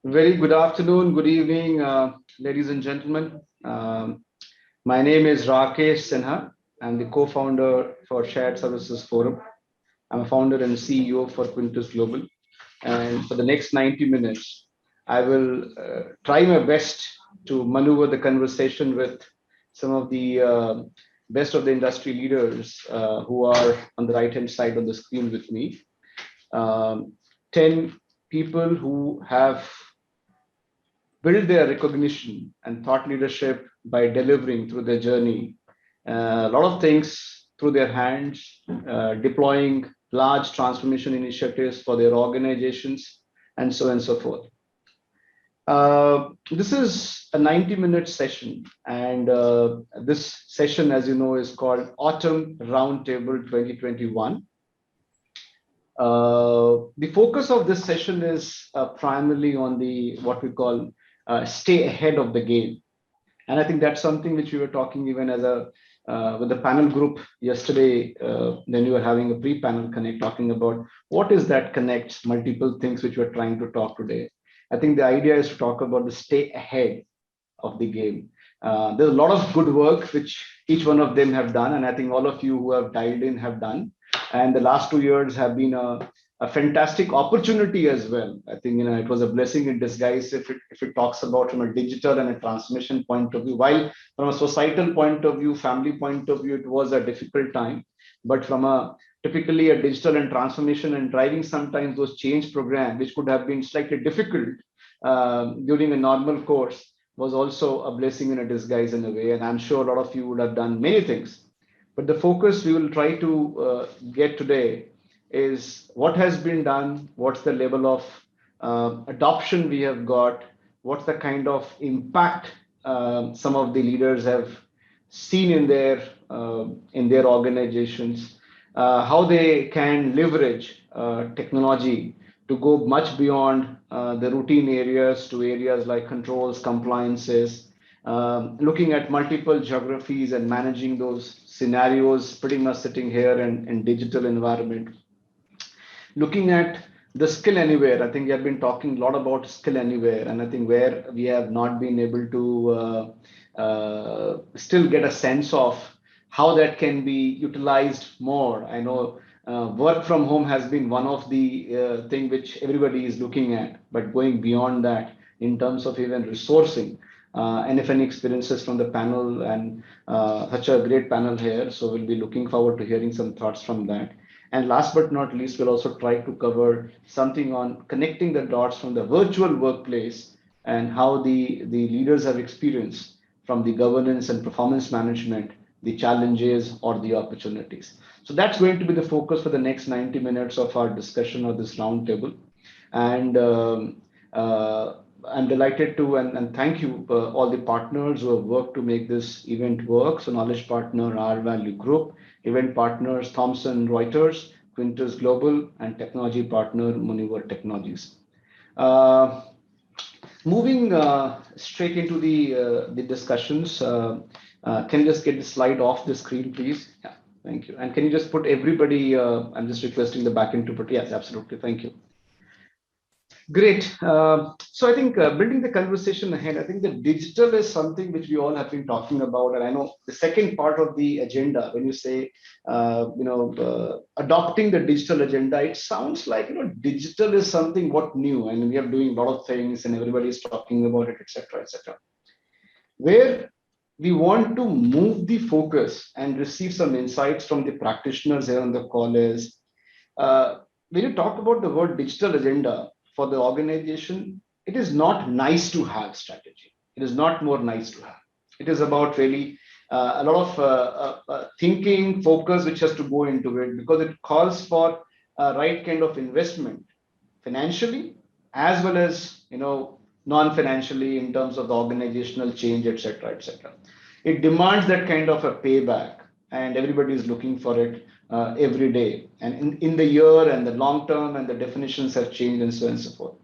Very good afternoon, good evening, ladies and gentlemen. My name is Rakesh Sinha. I'm the co-founder for Shared Services Forum. I'm a founder and CEO for Quintus Global. And for the next 90 minutes, I will try my best to maneuver the conversation with some of the best of the industry leaders who are on the right-hand side of the screen with me. Um, 10 people who have build their recognition and thought leadership by delivering through their journey a lot of things through their hands, deploying large transformation initiatives for their organizations, and so on and so forth. This is a 90-minute session, and this session, as you know, is called Autumn Roundtable 2021. The focus of this session is primarily on the what we call stay ahead of the game, and I think that's something which we were talking even as a with the panel group yesterday. Then we were having a pre-panel connect talking about what is that connects multiple things which we're trying to talk today. I think the idea is to talk about the stay ahead of the game. There's a lot of good work which each one of them have done, and I think all of you who have dialed in have done. And the last 2 years have been a fantastic opportunity as well. I think it was a blessing in disguise if it talks about from a digital and a transmission point of view. While from a societal point of view, family point of view, it was a difficult time, but from a typically a digital and transformation and driving sometimes those change programs which could have been slightly difficult during a normal course was also a blessing in a disguise in a way. And I'm sure a lot of you would have done many things. But the focus we will try to get today is what has been done, what's the level of adoption we have got, what's the kind of impact some of the leaders have seen in their organizations, how they can leverage technology to go much beyond the routine areas to areas like controls, compliances, looking at multiple geographies and managing those scenarios, pretty much sitting here in digital environment. Looking at the skill anywhere, I think we have been talking a lot about skill anywhere, and I think where we have not been able to still get a sense of how that can be utilized more. I know work from home has been one of the thing which everybody is looking at, but going beyond that in terms of even resourcing. And if any experiences from the panel and such a great panel here, so we'll be looking forward to hearing some thoughts from that. And last but not least, we'll also try to cover something on connecting the dots from the virtual workplace and how the leaders have experienced from the governance and performance management, the challenges or the opportunities. So that's going to be the focus for the next 90 minutes of our discussion of this roundtable. And I'm delighted to and thank you all the partners who have worked to make this event work. So knowledge partner, R Value Group, event partners, Thomson Reuters, Quintus Global, and technology partner, Muniver Technologies. Uh, Moving straight into the discussions, can you just get the slide off the screen, please? Yeah, thank you. And can you just put everybody, I'm just requesting the backend to put, yes, absolutely, thank you. Great. So I think building the conversation ahead, I think the digital is something which we all have been talking about. And I know the second part of the agenda, when you say, adopting the digital agenda, it sounds like, digital is something what new, and we are doing a lot of things and everybody is talking about it, etc., etc. Where we want to move the focus and receive some insights from the practitioners here on the call is, when you talk about the word digital agenda for the organization, it is not nice to have strategy. It is not more nice to have. It is about really a lot of thinking, focus, which has to go into it because it calls for a right kind of investment financially as well as non-financially in terms of the organizational change, etc., etc. It demands that kind of a payback, and everybody is looking for it every day. And in the year and the long term, and the definitions have changed, and so on and so forth.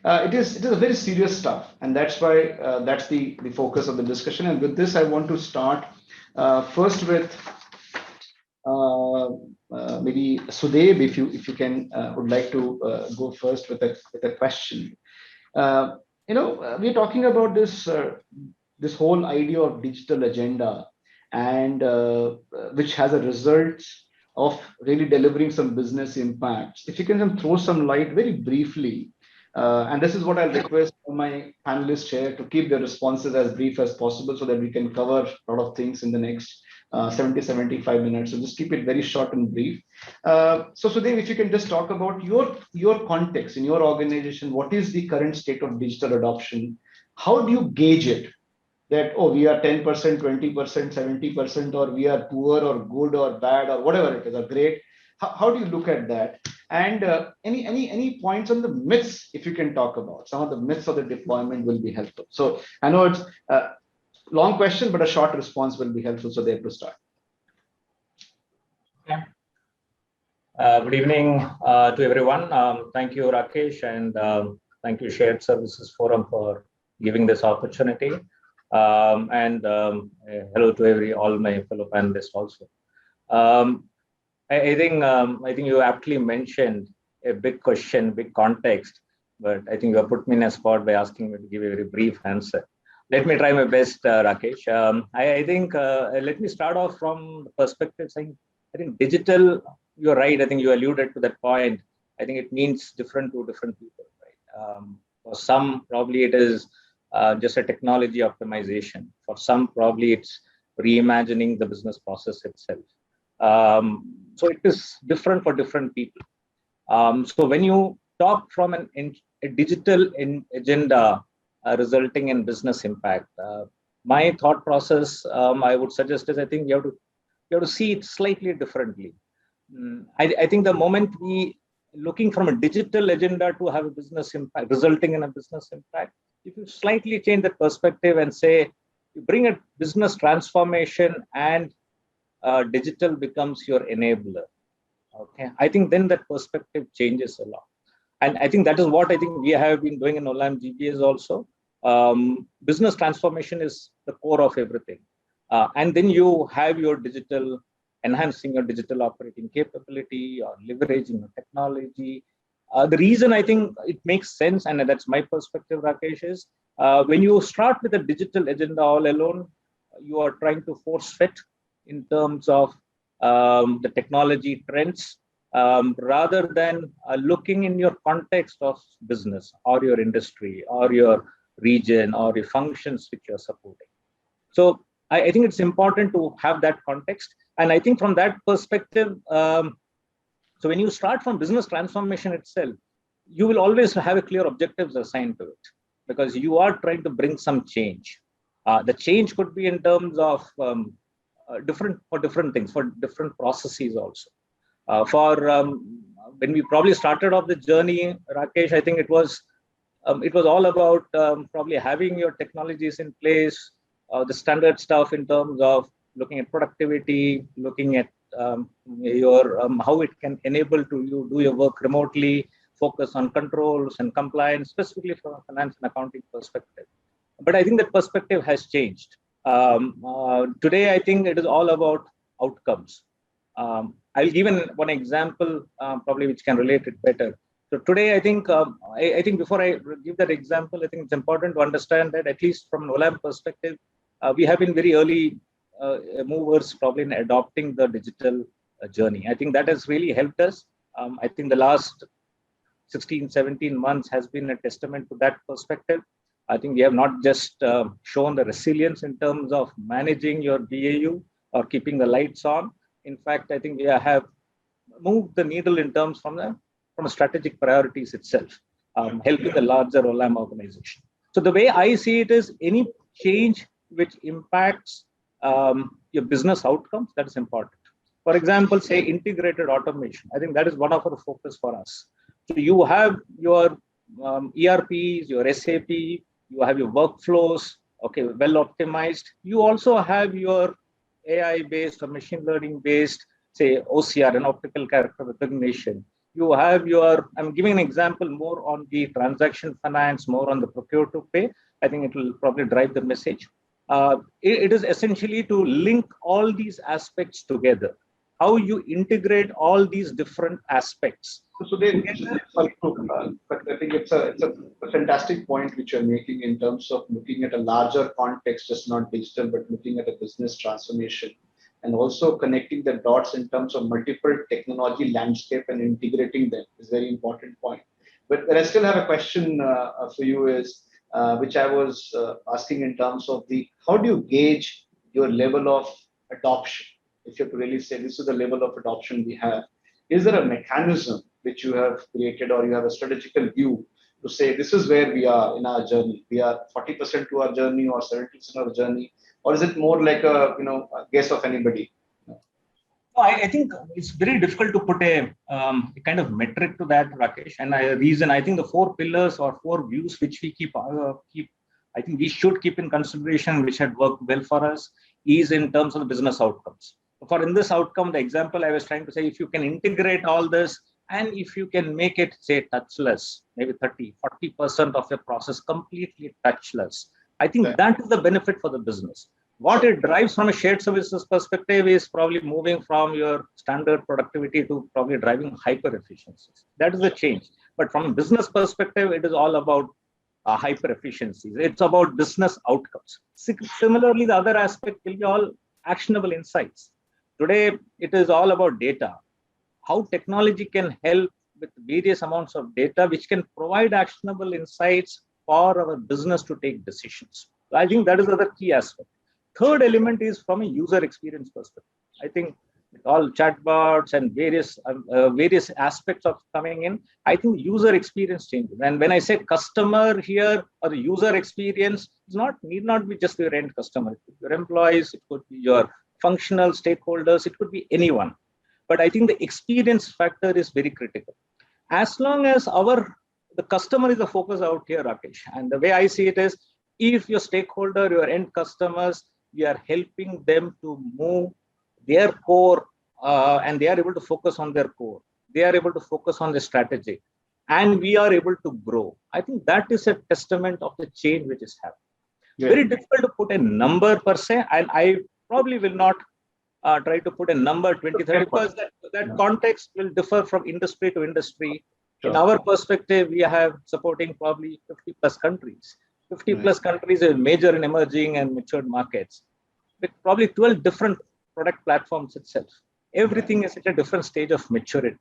It is a very serious stuff, and that's why that's the focus of the discussion. And with this, I want to start first with maybe Sudev, if you can would like to go first with a question. We're talking about this whole idea of digital agenda, and which has a result of really delivering some business impacts. If you can throw some light very briefly, and this is what I'll request from my panelists here to keep their responses as brief as possible so that we can cover a lot of things in the next 75 minutes. So just keep it very short and brief. So Sudev, if you can just talk about your context in your organization, what is the current state of digital adoption? How do you gauge it? That, oh, we are 10%, 20%, 70%, or we are poor or good or bad or whatever it is, or great. How do you look at that? And any points on the myths, if you can talk about some of the myths of the deployment, will be helpful. So I know it's a long question, but a short response will be helpful. So there to start. Okay. Good evening to everyone. Thank you, Rakesh, and thank you, Shared Services Forum, for giving this opportunity. Hello to all my fellow panelists also. I think you aptly mentioned a big question, big context, but I think you have put me in a spot by asking me to give a very brief answer. Let me try my best, Rakesh. I think let me start off from the perspective saying, I think digital, you're right. I think you alluded to that point. I think it means different to different people, right? For some, probably it is just a technology optimization. For some, probably it's reimagining the business process itself. So it is different for different people. So when you talk from a digital agenda resulting in business impact, my thought process, I would suggest, is I think you have to see it slightly differently. I think the moment we looking from a digital agenda to have a business impact, resulting in a business impact, if you slightly change the perspective and say, you bring a business transformation and digital becomes your enabler. Okay, I think then that perspective changes a lot. And I think that is what I think we have been doing in Olam GBS also. Business transformation is the core of everything. And then you have your digital, enhancing your digital operating capability or leveraging your technology. The reason I think it makes sense, and that's my perspective, Rakesh, is when you start with a digital agenda all alone, you are trying to force fit in terms of the technology trends, rather than looking in your context of business or your industry or your region or your functions which you're supporting. So I think it's important to have that context. And I think from that perspective, so when you start from business transformation itself, you will always have a clear objectives assigned to it because you are trying to bring some change. The change could be in terms of different things, for different processes also. When we probably started off the journey, Rakesh, I think it was all about probably having your technologies in place, the standard stuff in terms of looking at productivity, looking at how it can enable to you do your work remotely, focus on controls and compliance, specifically from a finance and accounting perspective. But I think that perspective has changed. Today, I think it is all about outcomes. I'll give one example, probably which can relate it better. So today, I think before I give that example, I think it's important to understand that at least from an Olam perspective, we have been very early movers probably in adopting the digital journey. I think that has really helped us. I think the last 16, 17 months has been a testament to that perspective. I think we have not just shown the resilience in terms of managing your BAU or keeping the lights on. In fact, I think we have moved the needle in terms from a strategic priorities itself, helping the larger Olam organization. So the way I see it is any change which impacts your business outcomes, that is important. For example, say integrated automation. I think that is one of our focus for us. So you have your ERPs, your SAP, you have your workflows, okay, well optimized. You also have your AI-based or machine learning-based, say OCR, and optical character recognition. You have your, I'm giving an example more on the transaction finance, more on the procure to pay. I think it will probably drive the message. It is essentially to link all these aspects together how you integrate all these different aspects. So sorry, but I think it's a fantastic point which you're making in terms of looking at a larger context, just not digital, but looking at a business transformation and also connecting the dots in terms of multiple technology landscape and integrating them is very important point. But I still have a question for you is, which I was asking in terms of how do you gauge your level of adoption? If you have to really say this is the level of adoption we have, is there a mechanism which you have created or you have a strategical view to say this is where we are in our journey? We are 40% to our journey or 70% of our journey, or is it more like a guess of anybody? I think it's very difficult to put a kind of metric to that, Rakesh. And I think the four pillars or four views which we keep, I think we should keep in consideration, which had worked well for us, is in terms of the business outcomes. For in this outcome, the example I was trying to say, if you can integrate all this and if you can make it, say, touchless, maybe 30-40% of your process completely touchless, I think that is the benefit for the business. What it drives from a shared services perspective is probably moving from your standard productivity to probably driving hyper efficiencies. That is the change. But from a business perspective, it is all about hyper efficiencies. It's about business outcomes. Similarly, the other aspect will be all actionable insights. Today, it is all about data. How technology can help with various amounts of data, which can provide actionable insights for our business to take decisions. I think that is the other key aspect. Third element is from a user experience perspective. I think with all chatbots and various aspects of coming in, I think user experience changes. And when I say customer here or the user experience, need not be just your end customer. It could be your employees, it could be your functional stakeholders, it could be anyone. But I think the experience factor is very critical. As long as the customer is the focus out here, Rakesh, and the way I see it is, if your stakeholder, your end customers, we are helping them to move their core and they are able to focus on their core. They are able to focus on the strategy and we are able to grow. I think that is a testament of the change which is happening. Yeah. Very difficult to put a number per se, and I probably will not try to put a number 2030 because that context will differ from industry to industry. Sure. In our perspective, we have supporting probably 50 plus countries. 50 plus countries are major and emerging and matured markets with probably 12 different product platforms itself. Everything is at a different stage of maturity.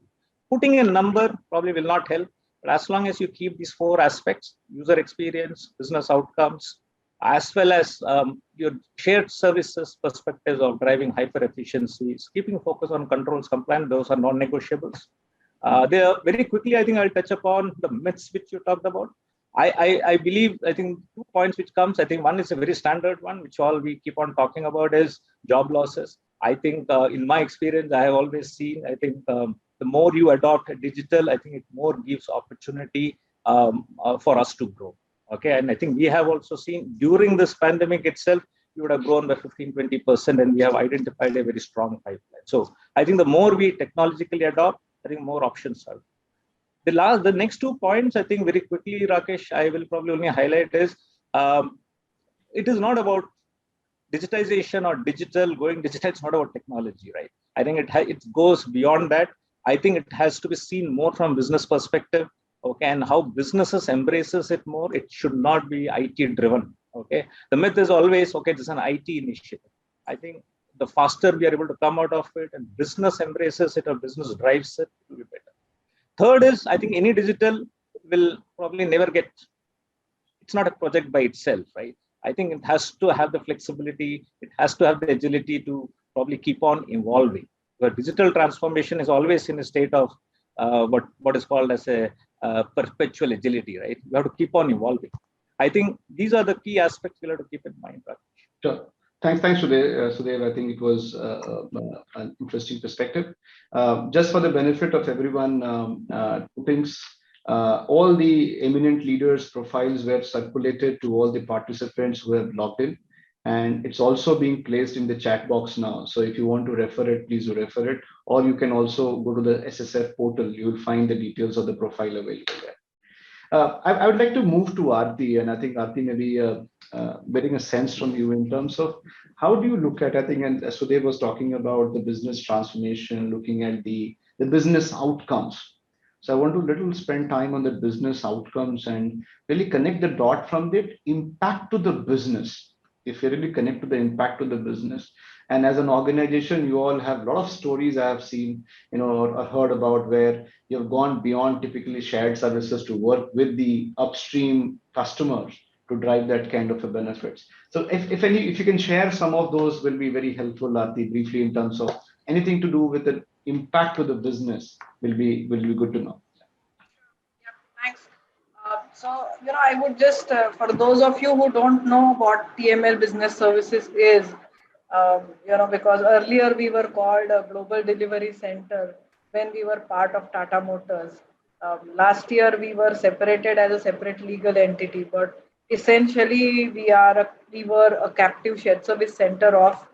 Putting a number probably will not help, but as long as you keep these four aspects, user experience, business outcomes, as well as your shared services perspectives of driving hyper efficiencies, keeping focus on controls, compliance, those are non-negotiables. They are very quickly, I think I'll touch upon the myths which you talked about. I believe, I think 2 points which comes, I think one is a very standard one, which all we keep on talking about is job losses. I think in my experience, I have always seen, I think the more you adopt digital, I think it more gives opportunity for us to grow. Okay. And I think we have also seen during this pandemic itself, we would have grown by 15-20% and we have identified a very strong pipeline. So I think the more we technologically adopt, I think more options are. The next 2 points, I think very quickly, Rakesh, I will probably only highlight is, it is not about digitization or going digital, it's not about technology, right? I think it goes beyond that. I think it has to be seen more from business perspective, okay, and how businesses embraces it more. It should not be IT driven, okay? The myth is always, okay, this is an IT initiative. I think the faster we are able to come out of it and business embraces it or business drives it, it will be better. Third is, I think any digital will probably never it's not a project by itself, right? I think it has to have the flexibility, it has to have the agility to probably keep on evolving. But digital transformation is always in a state of what is called as a perpetual agility, right? You have to keep on evolving. I think these are the key aspects we'll have to keep in mind. Sure. Thanks, Sudhir. I think it was an interesting perspective. Just for the benefit of everyone, two things. All the eminent leaders' profiles were circulated to all the participants who have logged in. And it's also being placed in the chat box now. So if you want to refer it, please refer it. Or you can also go to the SSF portal. You will find the details of the profile available there. I would like to move to Aarti, and I think Aarti maybe getting a sense from you in terms of how do you look at, I think, and Sudev was talking about the business transformation, looking at the business outcomes. So I want to little spend time on the business outcomes and really connect the dot from the impact to the business. If you really connect to the impact to the business, and as an organization, you all have a lot of stories I have seen, or heard about where you've gone beyond typically shared services to work with the upstream customers to drive that kind of a benefits. So if you can share some of those will be very helpful, Lati, briefly in terms of anything to do with the impact to the business will be good to know. Yeah, thanks. I would just, for those of you who don't know what TML Business Services is, because earlier we were called a Global Delivery Center when we were part of Tata Motors. Last year we were separated as a separate legal entity, but essentially we were a captive shared service center of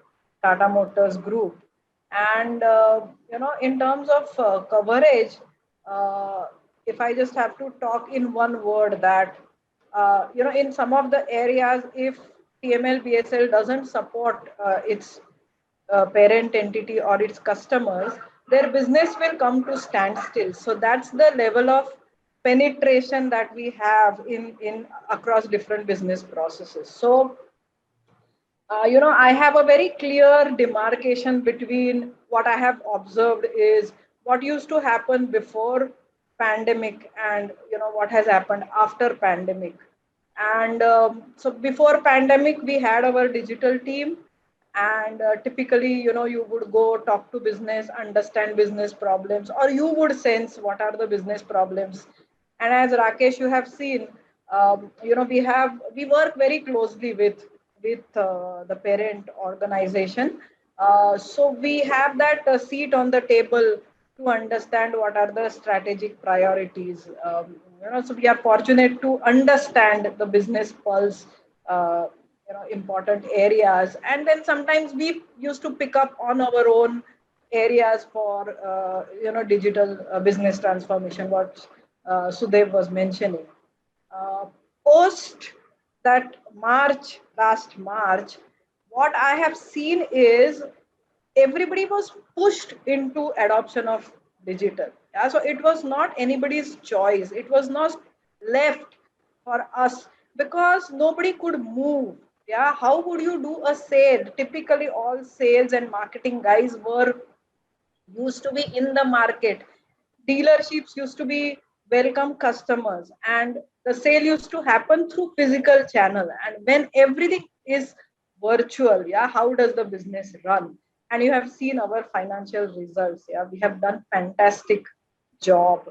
Tata Motors Group. And in terms of coverage, uh, if I just have to talk in one word, that in some of the areas, if TML BSL doesn't support its parent entity or its customers, their business will come to standstill. So that's the level of penetration that we have in across different business processes. So I have a very clear demarcation between what I have observed is what used to happen before pandemic and what has happened after pandemic. And so before pandemic, we had our digital team, and typically, you would go talk to business, understand business problems, or you would sense what are the business problems. And as Rakesh, you have seen, we work very closely with the parent organization. So we have that seat on the table to understand what are the strategic priorities. So we are fortunate to understand the business pulse, important areas, and then sometimes we used to pick up on our own areas for digital business transformation. What Sudev was mentioning. Uh, Post that last March, what I have seen is everybody was pushed into adoption of digital. Yeah, so it was not anybody's choice. It was not left for us because nobody could move. Yeah, how would you do a sale? Typically, all sales and marketing guys were used to be in the market. Dealerships used to be welcome customers, and the sale used to happen through physical channel. And when everything is virtual, yeah, how does the business run? And you have seen our financial results. Yeah, we have done fantastic job.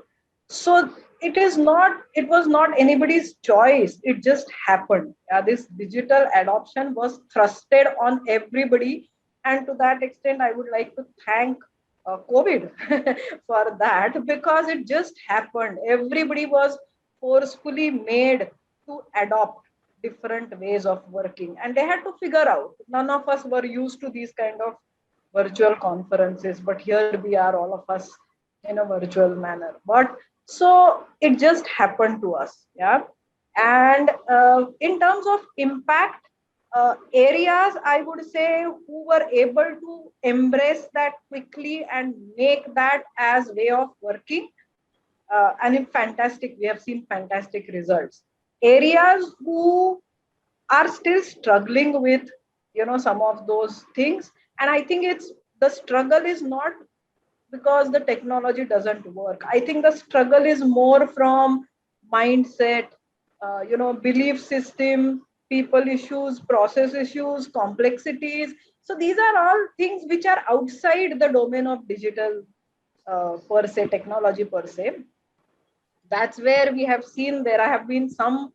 So it was not anybody's choice. It just happened. Yeah, this digital adoption was thrusted on everybody. And to that extent, I would like to thank COVID for that, because it just happened. Everybody was forcefully made to adopt different ways of working, and they had to figure out. None of us were used to these kind of virtual conferences, but here we are, all of us in a virtual manner. But so it just happened to us, yeah. And in terms of impact, areas, I would say, who were able to embrace that quickly and make that as way of working, and in fantastic, we have seen fantastic results. Areas who are still struggling with some of those things, and I think it's the struggle is not because the technology doesn't work. I think the struggle is more from mindset, belief system, people issues, process issues, complexities. So these are all things which are outside the domain of digital per se, technology per se. That's where we have seen there have been some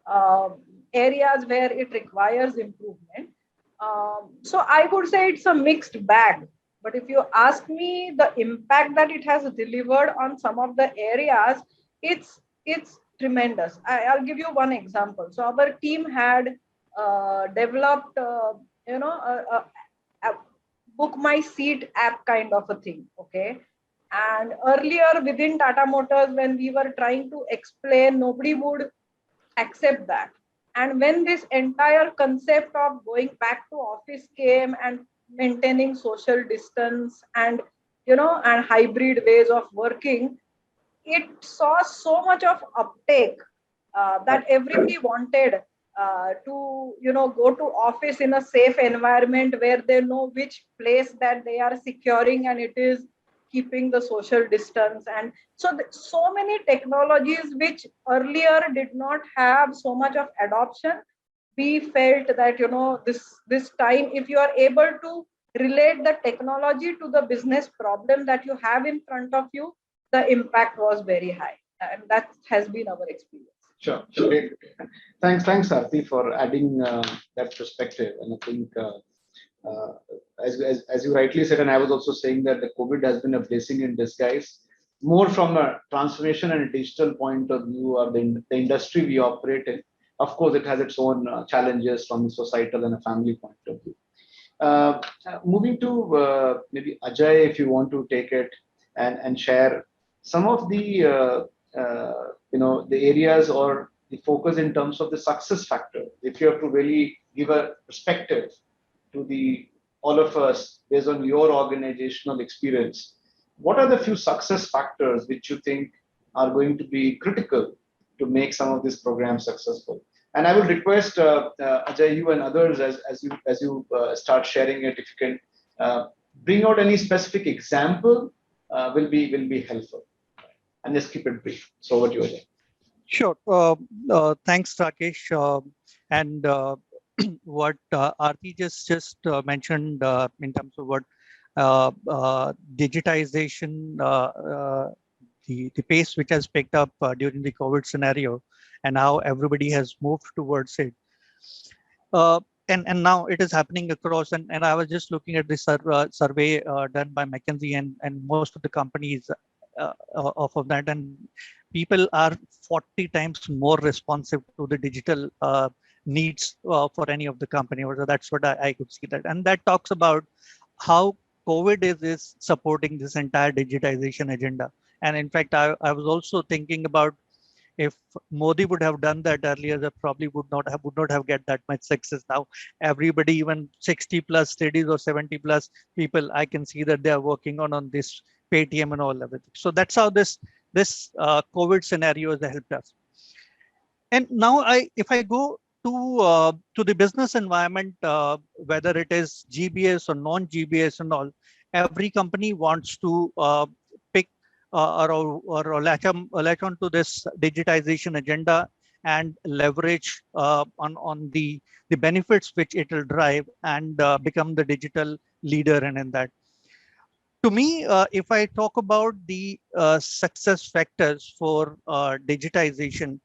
uh, areas where it requires improvement. So I would say it's a mixed bag. But if you ask me the impact that it has delivered on some of the areas, it's tremendous. I'll give you one example. So our team had developed, a book my seat app kind of a thing. Okay. And earlier within Tata Motors, when we were trying to explain, nobody would accept that. And when this entire concept of going back to office came and maintaining social distance and and hybrid ways of working, it saw so much of uptake that everybody wanted to go to office in a safe environment where they know which place that they are securing and it is keeping the social distance. And so so many technologies which earlier did not have so much of adoption, we felt that this time, if you are able to relate the technology to the business problem that you have in front of you, the impact was very high, and that has been our experience. Sure. Great. Thanks, Aarti, for adding that perspective. And I think, uh, as you rightly said, and I was also saying that the COVID has been a blessing in disguise, more from a transformation and a digital point of view, or the industry we operate in. Of course, it has its own challenges from a societal and a family point of view. Moving to maybe Ajay, if you want to take it and share some of the the areas or the focus in terms of the success factor. If you have to really give a perspective to the all of us based on your organizational experience, what are the few success factors which you think are going to be critical to make some of these programs successful? And I will request Ajay, you and others, as you start sharing it, if you can bring out any specific example, will be helpful. And just keep it brief. So over to you, Ajay. Sure. Thanks, Rakesh. And what Aarti just mentioned in terms of what digitization, the pace which has picked up during the COVID scenario, and how everybody has moved towards it. And now it is happening across. And I was just looking at this survey done by McKinsey and most of the companies off of that, and people are 40 times more responsive to the digital needs for any of the company. Or that's what I could see that. And that talks about how COVID is supporting this entire digitization agenda. And in fact, I was also thinking about, if Modi would have done that earlier, that probably would not have get that much success. Now everybody, even 60 plus ladies or 70 plus people, I can see that they are working on this Paytm and all everything. So that's how this COVID scenario has helped us. And now if I go to the business environment, whether it is GBS or non-GBS and all, every company wants to pick or latch on to this digitization agenda and leverage on the benefits which it will drive and become the digital leader in that. To me, if I talk about the success factors for digitization,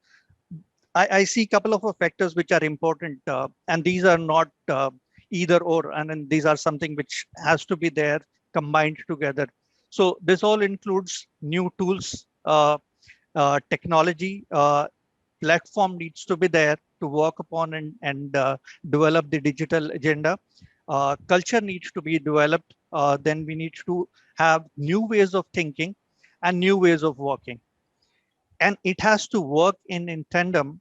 I see a couple of factors which are important, and these are not either or, and then these are something which has to be there combined together. So this all includes new tools, technology, platform needs to be there to work upon and develop the digital agenda. Culture needs to be developed. Then we need to have new ways of thinking and new ways of working. And it has to work in tandem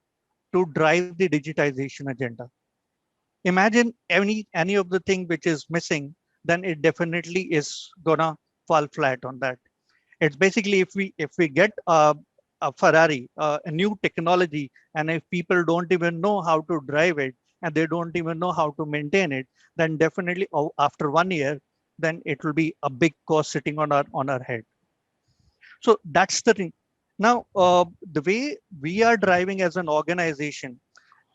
to drive the digitization agenda. Imagine any of the thing which is missing, then it definitely is gonna fall flat on that. It's basically, if we get a Ferrari, a new technology, and if people don't even know how to drive it and they don't even know how to maintain it, then definitely after 1 year, then it will be a big cost sitting on our head. So that's the thing. Now, the way we are driving as an organization,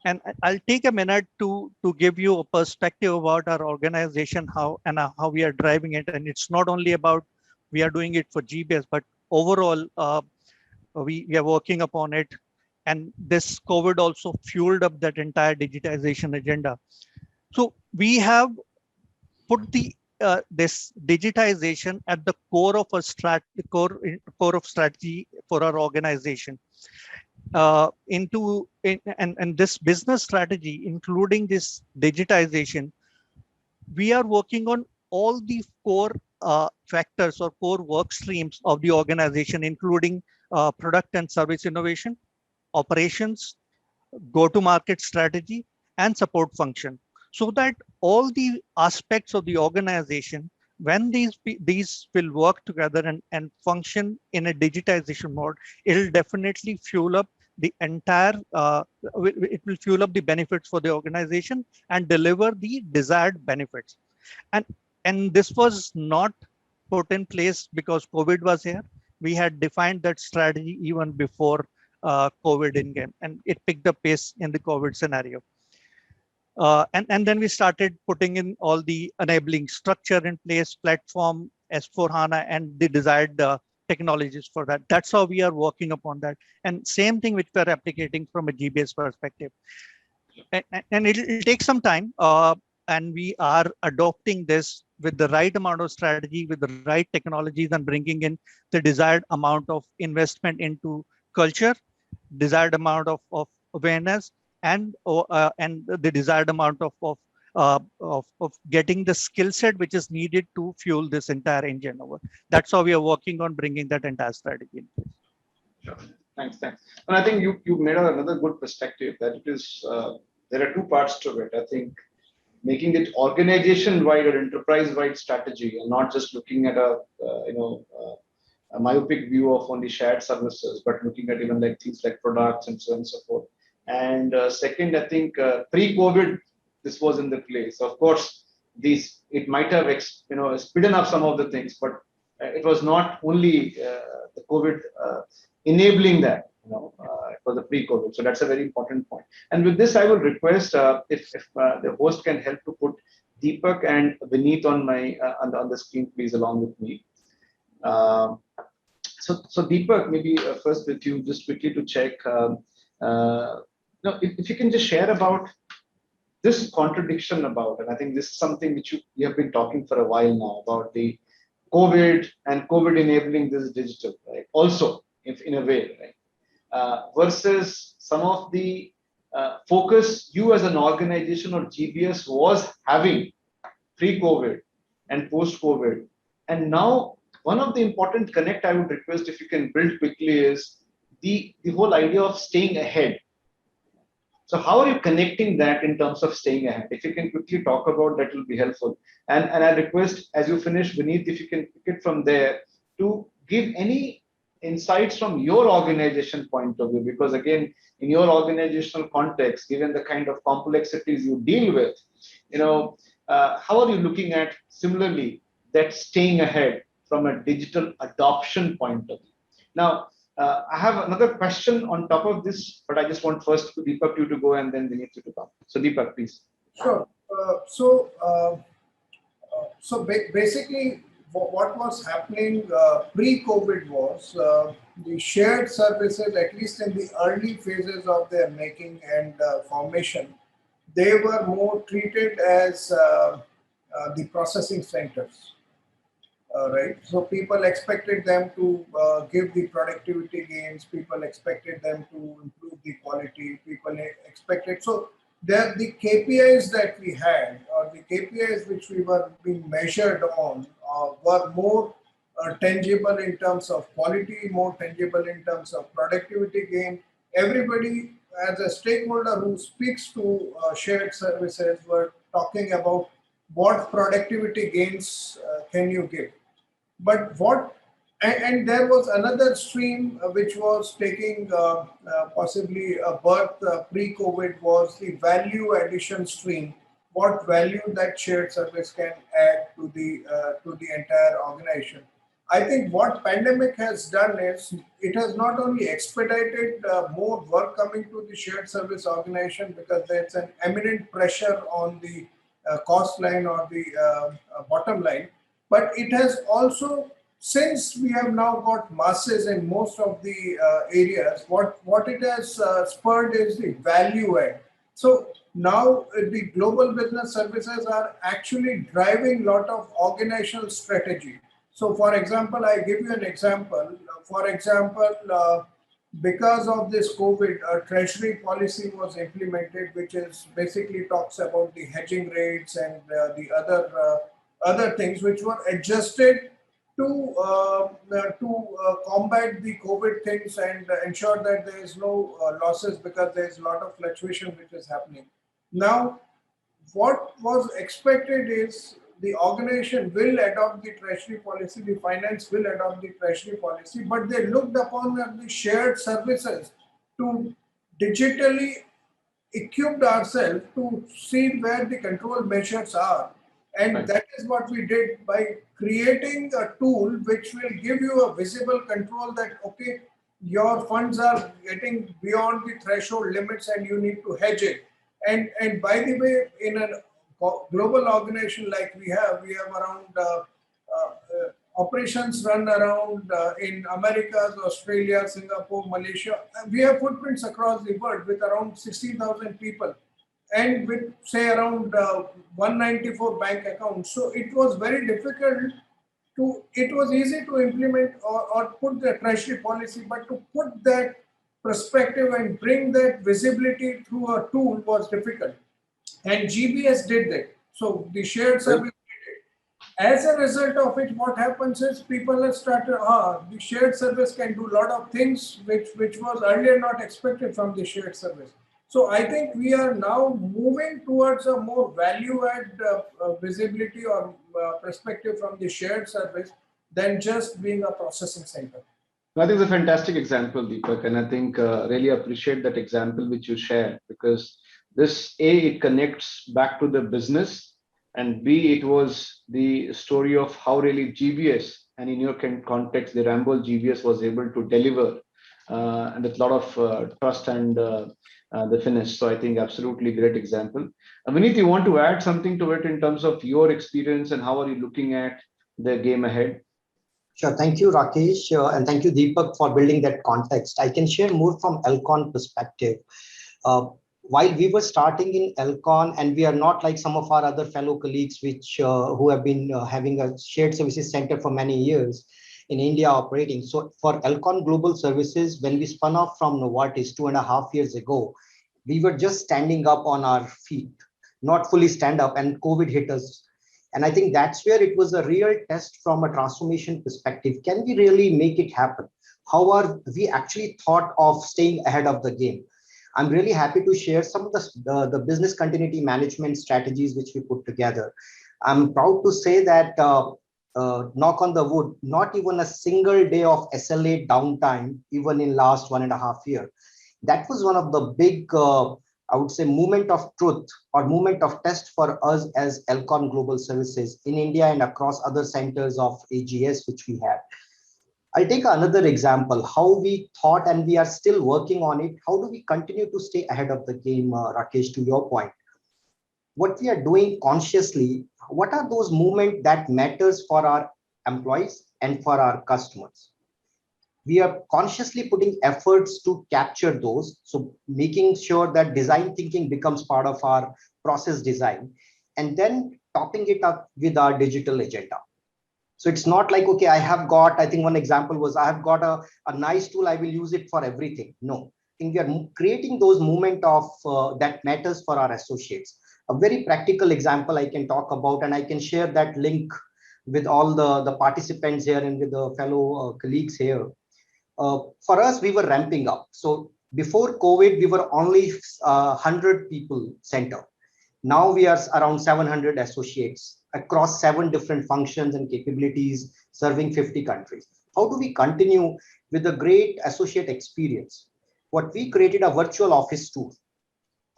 and I'll take a minute to give you a perspective about our organization, how we are driving it. And it's not only about we are doing it for GBS, but overall, we are working upon it. And this COVID also fueled up that entire digitization agenda. So we have put this digitization at the core of a core of strategy for our organization. And this business strategy, including this digitization, we are working on all the core factors or core work streams of the organization, including product and service innovation, operations, go-to-market strategy, and support function, so that all the aspects of the organization, when these will work together and function in a digitization mode, it'll definitely fuel up the entire, it will fuel up the benefits for the organization and deliver the desired benefits. And, and this was not put in place because COVID was here. We had defined that strategy even before COVID in game, and it picked up pace in the COVID scenario. And then we started putting in all the enabling structure in place, platform, S4HANA, and the desired technologies for that. That's how we are working upon that. And same thing which we're replicating from a GBS perspective. And it'll take some time. And we are adopting this with the right amount of strategy, with the right technologies, and bringing in the desired amount of investment into culture, desired amount of awareness, and the desired amount of getting the skill set which is needed to fuel this entire engine over. That's how we are working on bringing that entire strategy in place. Sure. Thanks. And I think you made another good perspective that it is, there are two parts to it. I think making it organization-wide or enterprise-wide strategy, and not just looking at a myopic view of only shared services, but looking at even like things like products and so on and so forth. And second, I think pre-COVID, this was in the place. Of course, it might have speeded up some of the things, but it was not only the COVID enabling that. For the pre-COVID. So that's a very important point. And with this, I will request if the host can help to put Deepak and Vineet on the screen, please, along with me. So Deepak, maybe first with you, just quickly to check. If you can just share about this contradiction about, and I think this is something which you have been talking for a while now about the COVID and COVID enabling this digital, right? Also, in a way, right? Versus some of the focus you as an organization or GBS was having pre-COVID and post-COVID. And now, one of the important connect I would request if you can build quickly is the whole idea of staying ahead. So how are you connecting that in terms of staying ahead? If you can quickly talk about that, will be helpful. And I request, as you finish, Vineet, if you can pick it from there to give any insights from your organization point of view, because again, in your organizational context, given the kind of complexities you deal with, how are you looking at similarly that staying ahead from a digital adoption point of view? Now, I have another question on top of this, but I just want first Deepak you to go and then Vineet you to come. So Deepak, please. Sure. Basically, what was happening pre-COVID was the shared services, at least in the early phases of their making and formation, they were more treated as the processing centers, right? So people expected them to give the productivity gains, people expected them to improve the quality, people expected, so the KPIs that we had, or the KPIs which we were being measured on, were more tangible in terms of quality, more tangible in terms of productivity gain. Everybody, as a stakeholder who speaks to shared services, were talking about what productivity gains can you give. But and there was another stream which was taking possibly a birth pre-COVID, was the value addition stream. What value that shared service can add to the entire organization. I think what pandemic has done is it has not only expedited more work coming to the shared service organization, because there's an imminent pressure on the cost line or the bottom line, but it has also, since we have now got masses in most of the areas, what it has spurred is the value add. So now the global business services are actually driving a lot of organizational strategy. So for example, I give you an example. For example, because of this COVID, a treasury policy was implemented, which is basically talks about the hedging rates and the other things which were adjusted to combat the COVID things and ensure that there is no losses, because there is a lot of fluctuation which is happening. Now, what was expected is the organization will adopt the treasury policy, the finance will adopt the treasury policy, but they looked upon the shared services to digitally equipped ourselves to see where the control measures are. And Right. that is what we did by creating a tool which will give you a visible control that, okay, your funds are getting beyond the threshold limits and you need to hedge it. And by the way, in a global organization like we have around operations run around in Americas, Australia, Singapore, Malaysia. We have footprints across the world with around 16,000 people and with say around 194 bank accounts. So it was very difficult it was easy to implement or put the treasury policy, but to put that perspective and bring that visibility through a tool was difficult. And GBS did that. So the shared service did it. As a result of it, what happens is people have started, the shared service can do a lot of things which was earlier not expected from the shared service. So I think we are now moving towards a more value-add visibility or perspective from the shared service than just being a processing center. I think it's a fantastic example, Deepak, and I think really appreciate that example which you shared, because this it connects back to the business, and B, it was the story of how really GBS, and in your context, the Ramboll GBS was able to deliver, and with a lot of trust and the finish. So I think absolutely great example. Vineet, you want to add something to it in terms of your experience and how are you looking at the game ahead? Sure. Thank you, Rakesh. And thank you, Deepak, for building that context. I can share more from Elcon perspective. While we were starting in Elcon, and we are not like some of our other fellow colleagues, which who have been having a shared services center for many years in India operating. So for Elcon Global Services, when we spun off from Novartis 2.5 years ago, we were just standing up on our feet, not fully stand up, and COVID hit us. And I think that's where it was a real test from a transformation perspective. Can we really make it happen? How are we actually thought of staying ahead of the game? I'm really happy to share some of the business continuity management strategies which we put together. I'm proud to say that, knock on the wood, not even a single day of SLA downtime, even in last 1.5 years. That was one of the big I would say moment of truth or moment of test for us as Elcon Global Services in India and across other centers of AGS which we had. I'll take another example, how we thought and we are still working on it. How do we continue to stay ahead of the game, Rakesh, to your point? What we are doing consciously, what are those moments that matters for our employees and for our customers? We are consciously putting efforts to capture those. So making sure that design thinking becomes part of our process design, and then topping it up with our digital agenda. So it's not like, okay, I have got, I think one example was, I have got a nice tool, I will use it for everything. No, I think we are creating those moments of that matters for our associates. A very practical example I can talk about, and I can share that link with all the participants here and with the fellow colleagues here. For us, we were ramping up. So before COVID, we were only 100 people center. Now we are around 700 associates across 7 different functions and capabilities, serving 50 countries. How do we continue with a great associate experience? What we created a virtual office tour.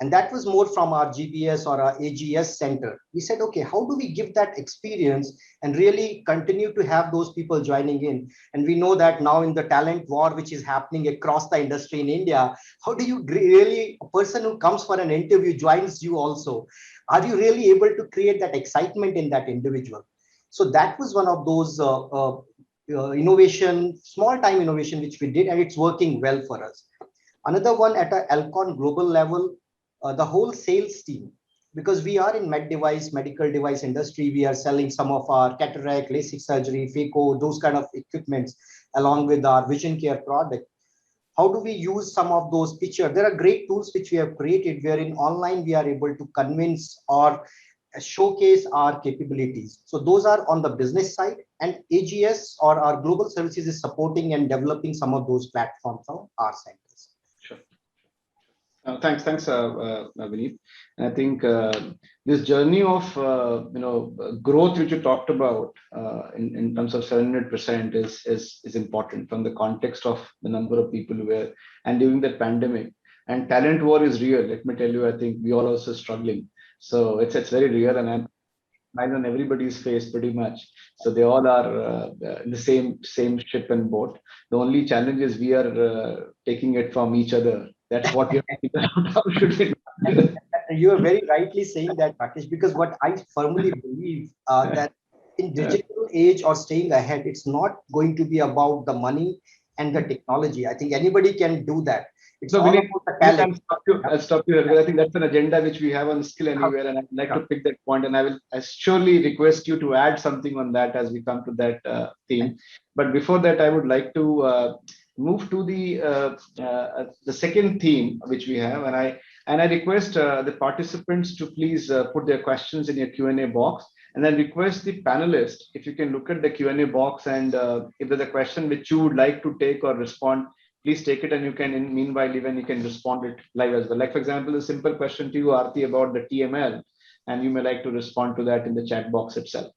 And that was more from our GBS or our AGS center. We said, okay, how do we give that experience and really continue to have those people joining in? And we know that now in the talent war, which is happening across the industry in India, how do you really, a person who comes for an interview joins you also? Are you really able to create that excitement in that individual? So that was one of those innovation, small time innovation, which we did, and it's working well for us. Another one at a Elcon global level, the whole sales team, because we are in medical device industry, we are selling some of our cataract, LASIK surgery, phaco, those kind of equipments, along with our vision care product. How do we use some of those pictures? There are great tools which we have created where in online we are able to convince or showcase our capabilities. So those are on the business side, and AGS or our global services is supporting and developing some of those platforms from our centers. Sure. Thanks, Vineet. I think this journey of growth which you talked about in terms of 700% is important from the context of the number of people who were, and during the pandemic. And talent war is real. Let me tell you, I think we all also struggling. So it's very real, and I'm on everybody's face pretty much. So they all are in the same ship and boat. The only challenge is we are taking it from each other. That's what we are figuring out. How should we? You are very rightly saying that, Rakesh, because what I firmly believe that in digital age or staying ahead, it's not going to be about the money and the technology. I think anybody can do that. It's all about the talent. I'll stop you because I think that's an agenda which we have on Skill Anywhere, and I'd like to pick that point, and I surely request you to add something on that as we come to that theme. But before that, I would like to move to the second theme which we have, and I request the participants to please put their questions in your Q&A box, and then request the panelists if you can look at the Q&A box, and if there's a question which you would like to take or respond, please take it, and you can, meanwhile, even you can respond it live as well. Like, for example, a simple question to you, Aarti, about the TML, and you may like to respond to that in the chat box itself.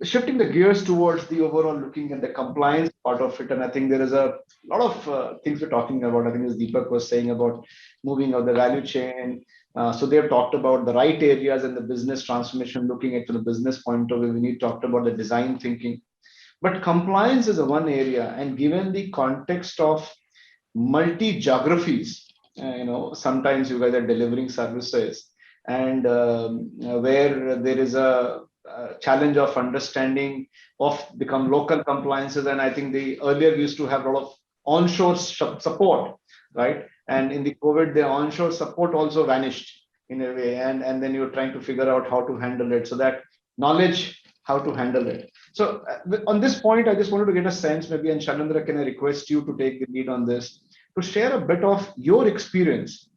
Shifting the gears towards the overall looking at the compliance part of it, and I think there is a lot of things we're talking about. I think as Deepak was saying about moving of the value chain. So they have talked about the right areas and the business transformation, looking at from the business point of view. We need talked about the design thinking. But compliance is a one area, and given the context of multi geographies, sometimes you guys are delivering services, and where there is a challenge of understanding of become local compliances. And I think the earlier we used to have a lot of onshore support, right? And in the COVID, the onshore support also vanished in a way, and then you're trying to figure out how to handle it. So that knowledge, how to handle it. So on this point, I just wanted to get a sense, maybe, and Shanandra, can I request you to take the lead on this, to share a bit of your experience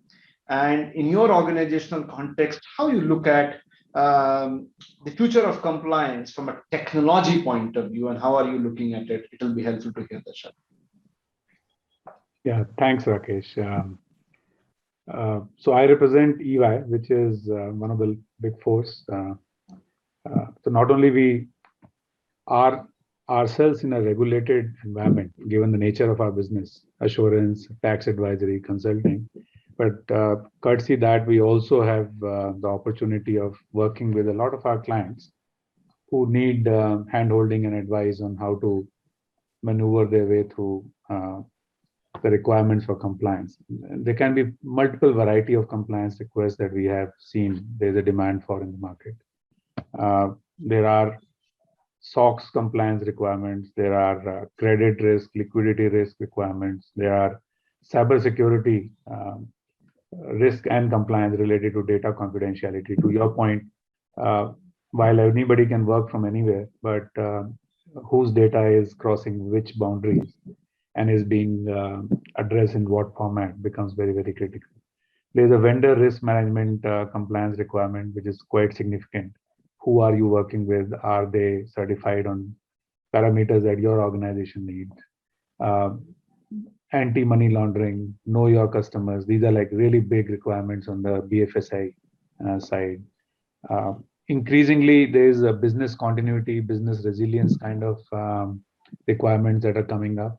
and in your organizational context, how you look at the future of compliance from a technology point of view, and how are you looking at it? It will be helpful to hear that, Shanandra. Yeah, thanks, Rakesh. So I represent EY, which is one of the big fours. So not only we are ourselves in a regulated environment, given the nature of our business, assurance, tax advisory, consulting, but courtesy that we also have the opportunity of working with a lot of our clients who need hand-holding and advice on how to maneuver their way through the requirements for compliance. There can be multiple variety of compliance requests that we have seen there's a demand for in the market. There are SOX compliance requirements, there are credit risk, liquidity risk requirements, there are cybersecurity risk and compliance related to data confidentiality. To your point, while anybody can work from anywhere, but whose data is crossing which boundaries and is being addressed in what format becomes very, very critical. There's a vendor risk management compliance requirement, which is quite significant. Who are you working with? Are they certified on parameters that your organization needs? Anti-money laundering, know your customers. These are like really big requirements on the BFSI side. Increasingly, there is a business continuity, business resilience kind of requirements that are coming up,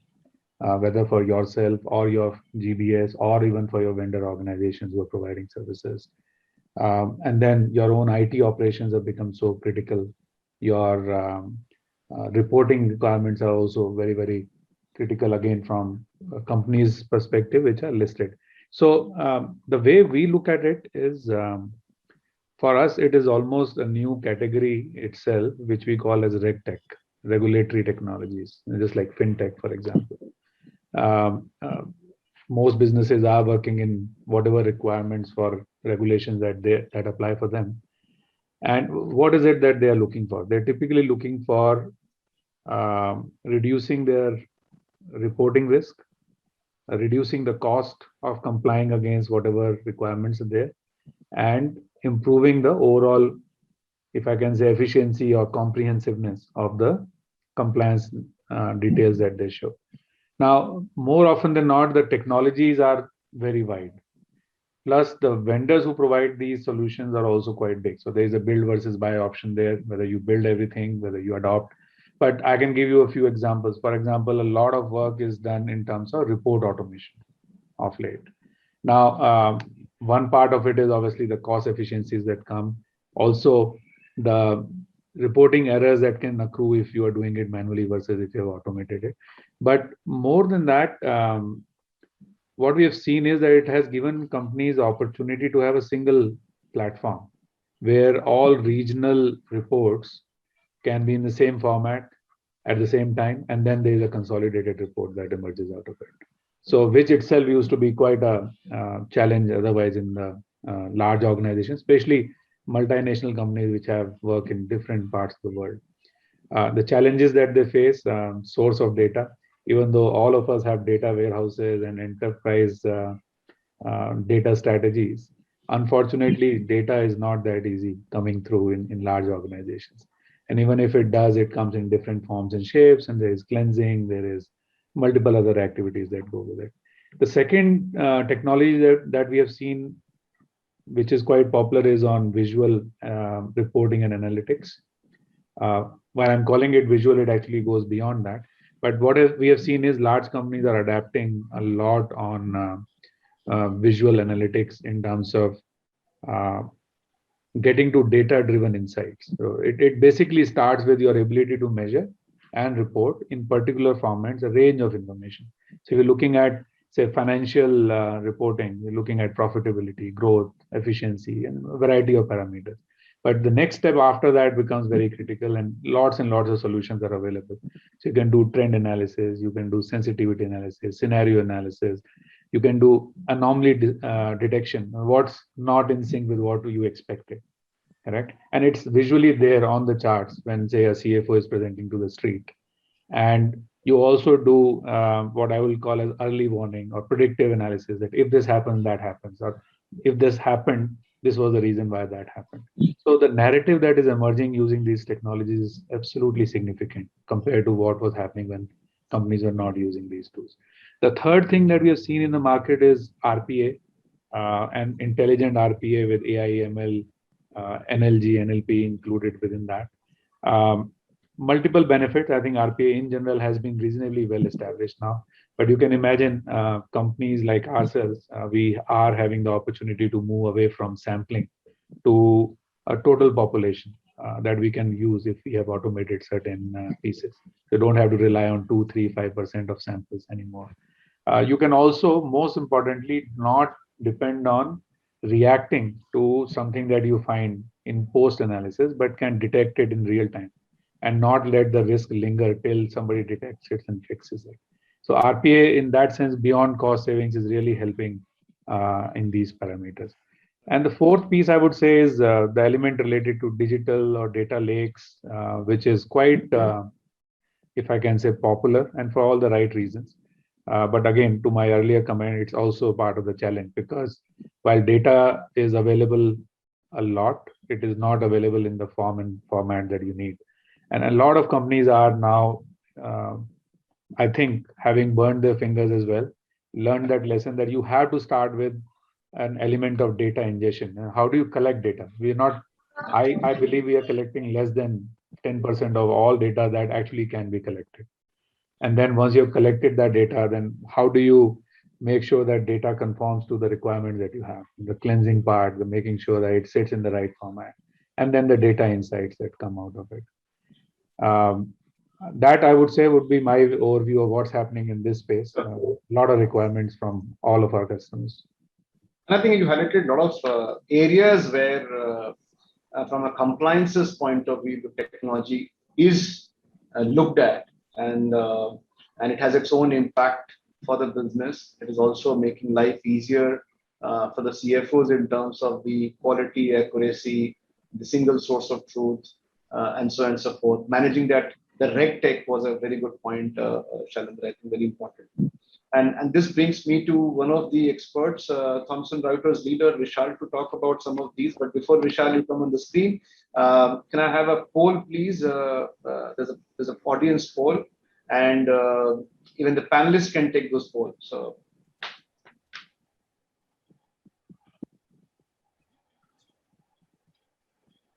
whether for yourself or your GBS or even for your vendor organizations who are providing services. And then your own IT operations have become so critical. Your reporting requirements are also very, very critical, again, from a company's perspective, which are listed. So the way we look at it is, for us, it is almost a new category itself, which we call as RegTech, regulatory technologies, just like FinTech, for example. Most businesses are working in whatever requirements for regulations that apply for them. And what is it that they are looking for? They're typically looking for reducing their reporting risk, reducing the cost of complying against whatever requirements are there, and improving the overall, if I can say, efficiency or comprehensiveness of the compliance details that they show. Now, more often than not, the technologies are very wide. Plus, the vendors who provide these solutions are also quite big. So there is a build versus buy option there, whether you build everything, whether you adopt. But I can give you a few examples. For example, a lot of work is done in terms of report automation of late. Now, one part of it is obviously the cost efficiencies that come. Also, the reporting errors that can accrue if you are doing it manually versus if you have automated it. But more than that, what we have seen is that it has given companies the opportunity to have a single platform where all regional reports can be in the same format at the same time, and then there is a consolidated report that emerges out of it. So, which itself used to be quite a challenge otherwise in the large organizations, especially multinational companies which have work in different parts of the world. The challenges that they face, source of data, even though all of us have data warehouses and enterprise data strategies, unfortunately, data is not that easy coming through in large organizations. And even if it does, it comes in different forms and shapes, and there is cleansing, there is multiple other activities that go with it. The second technology that we have seen, which is quite popular, is on visual reporting and analytics. While I'm calling it visual, it actually goes beyond that. But what we have seen is large companies are adapting a lot on visual analytics in terms of getting to data-driven insights. So it basically starts with your ability to measure and report in particular formats a range of information. So we're looking at, say, financial reporting, we're looking at profitability, growth, efficiency, and a variety of parameters. But the next step after that becomes very critical, and lots of solutions are available. So you can do trend analysis, you can do sensitivity analysis, scenario analysis, you can do anomaly detection, what's not in sync with what you expected, correct? And it's visually there on the charts when, say, a CFO is presenting to the street. And you also do what I will call as early warning or predictive analysis, that if this happens, that happens, or if this happened, this was the reason why that happened. So the narrative that is emerging using these technologies is absolutely significant compared to what was happening when companies were not using these tools. The third thing that we have seen in the market is RPA and intelligent RPA with AI, ML, NLG, NLP included within that. Multiple benefits. I think RPA in general has been reasonably well established now, but you can imagine companies like ourselves, we are having the opportunity to move away from sampling to a total population that we can use if we have automated certain pieces. You don't have to rely on 2, 3, 5% of samples anymore. You can also, most importantly, not depend on reacting to something that you find in post analysis, but can detect it in real time and not let the risk linger till somebody detects it and fixes it. So RPA in that sense, beyond cost savings, is really helping in these parameters. And the fourth piece I would say is the element related to digital or data lakes, which is quite, if I can say, popular and for all the right reasons. But again, to my earlier comment, it's also part of the challenge, because while data is available a lot, it is not available in the form and format that you need. And a lot of companies are now, I think, having burned their fingers as well, learned that lesson that you have to start with an element of data ingestion. How do you collect data? We are not, I believe we are collecting less than 10% of all data that actually can be collected. And then once you've collected that data, then how do you make sure that data conforms to the requirements that you have? The cleansing part, the making sure that it sits in the right format, and then the data insights that come out of it. That I would say would be my overview of what's happening in this space. A lot of requirements from all of our customers. And I think you highlighted a lot of areas where, from a compliances point of view, the technology is looked at, and it has its own impact for the business. It is also making life easier for the CFOs in terms of the quality, accuracy, the single source of truth, and so on and so forth. Managing that, the reg tech was a very good point, Shailendra, I think very important. And this brings me to one of the experts, Thomson Reuters leader, Vishal, to talk about some of these. But before Vishal, you come on the screen, can I have a poll, please? There's an audience poll, and even the panelists can take those polls. So.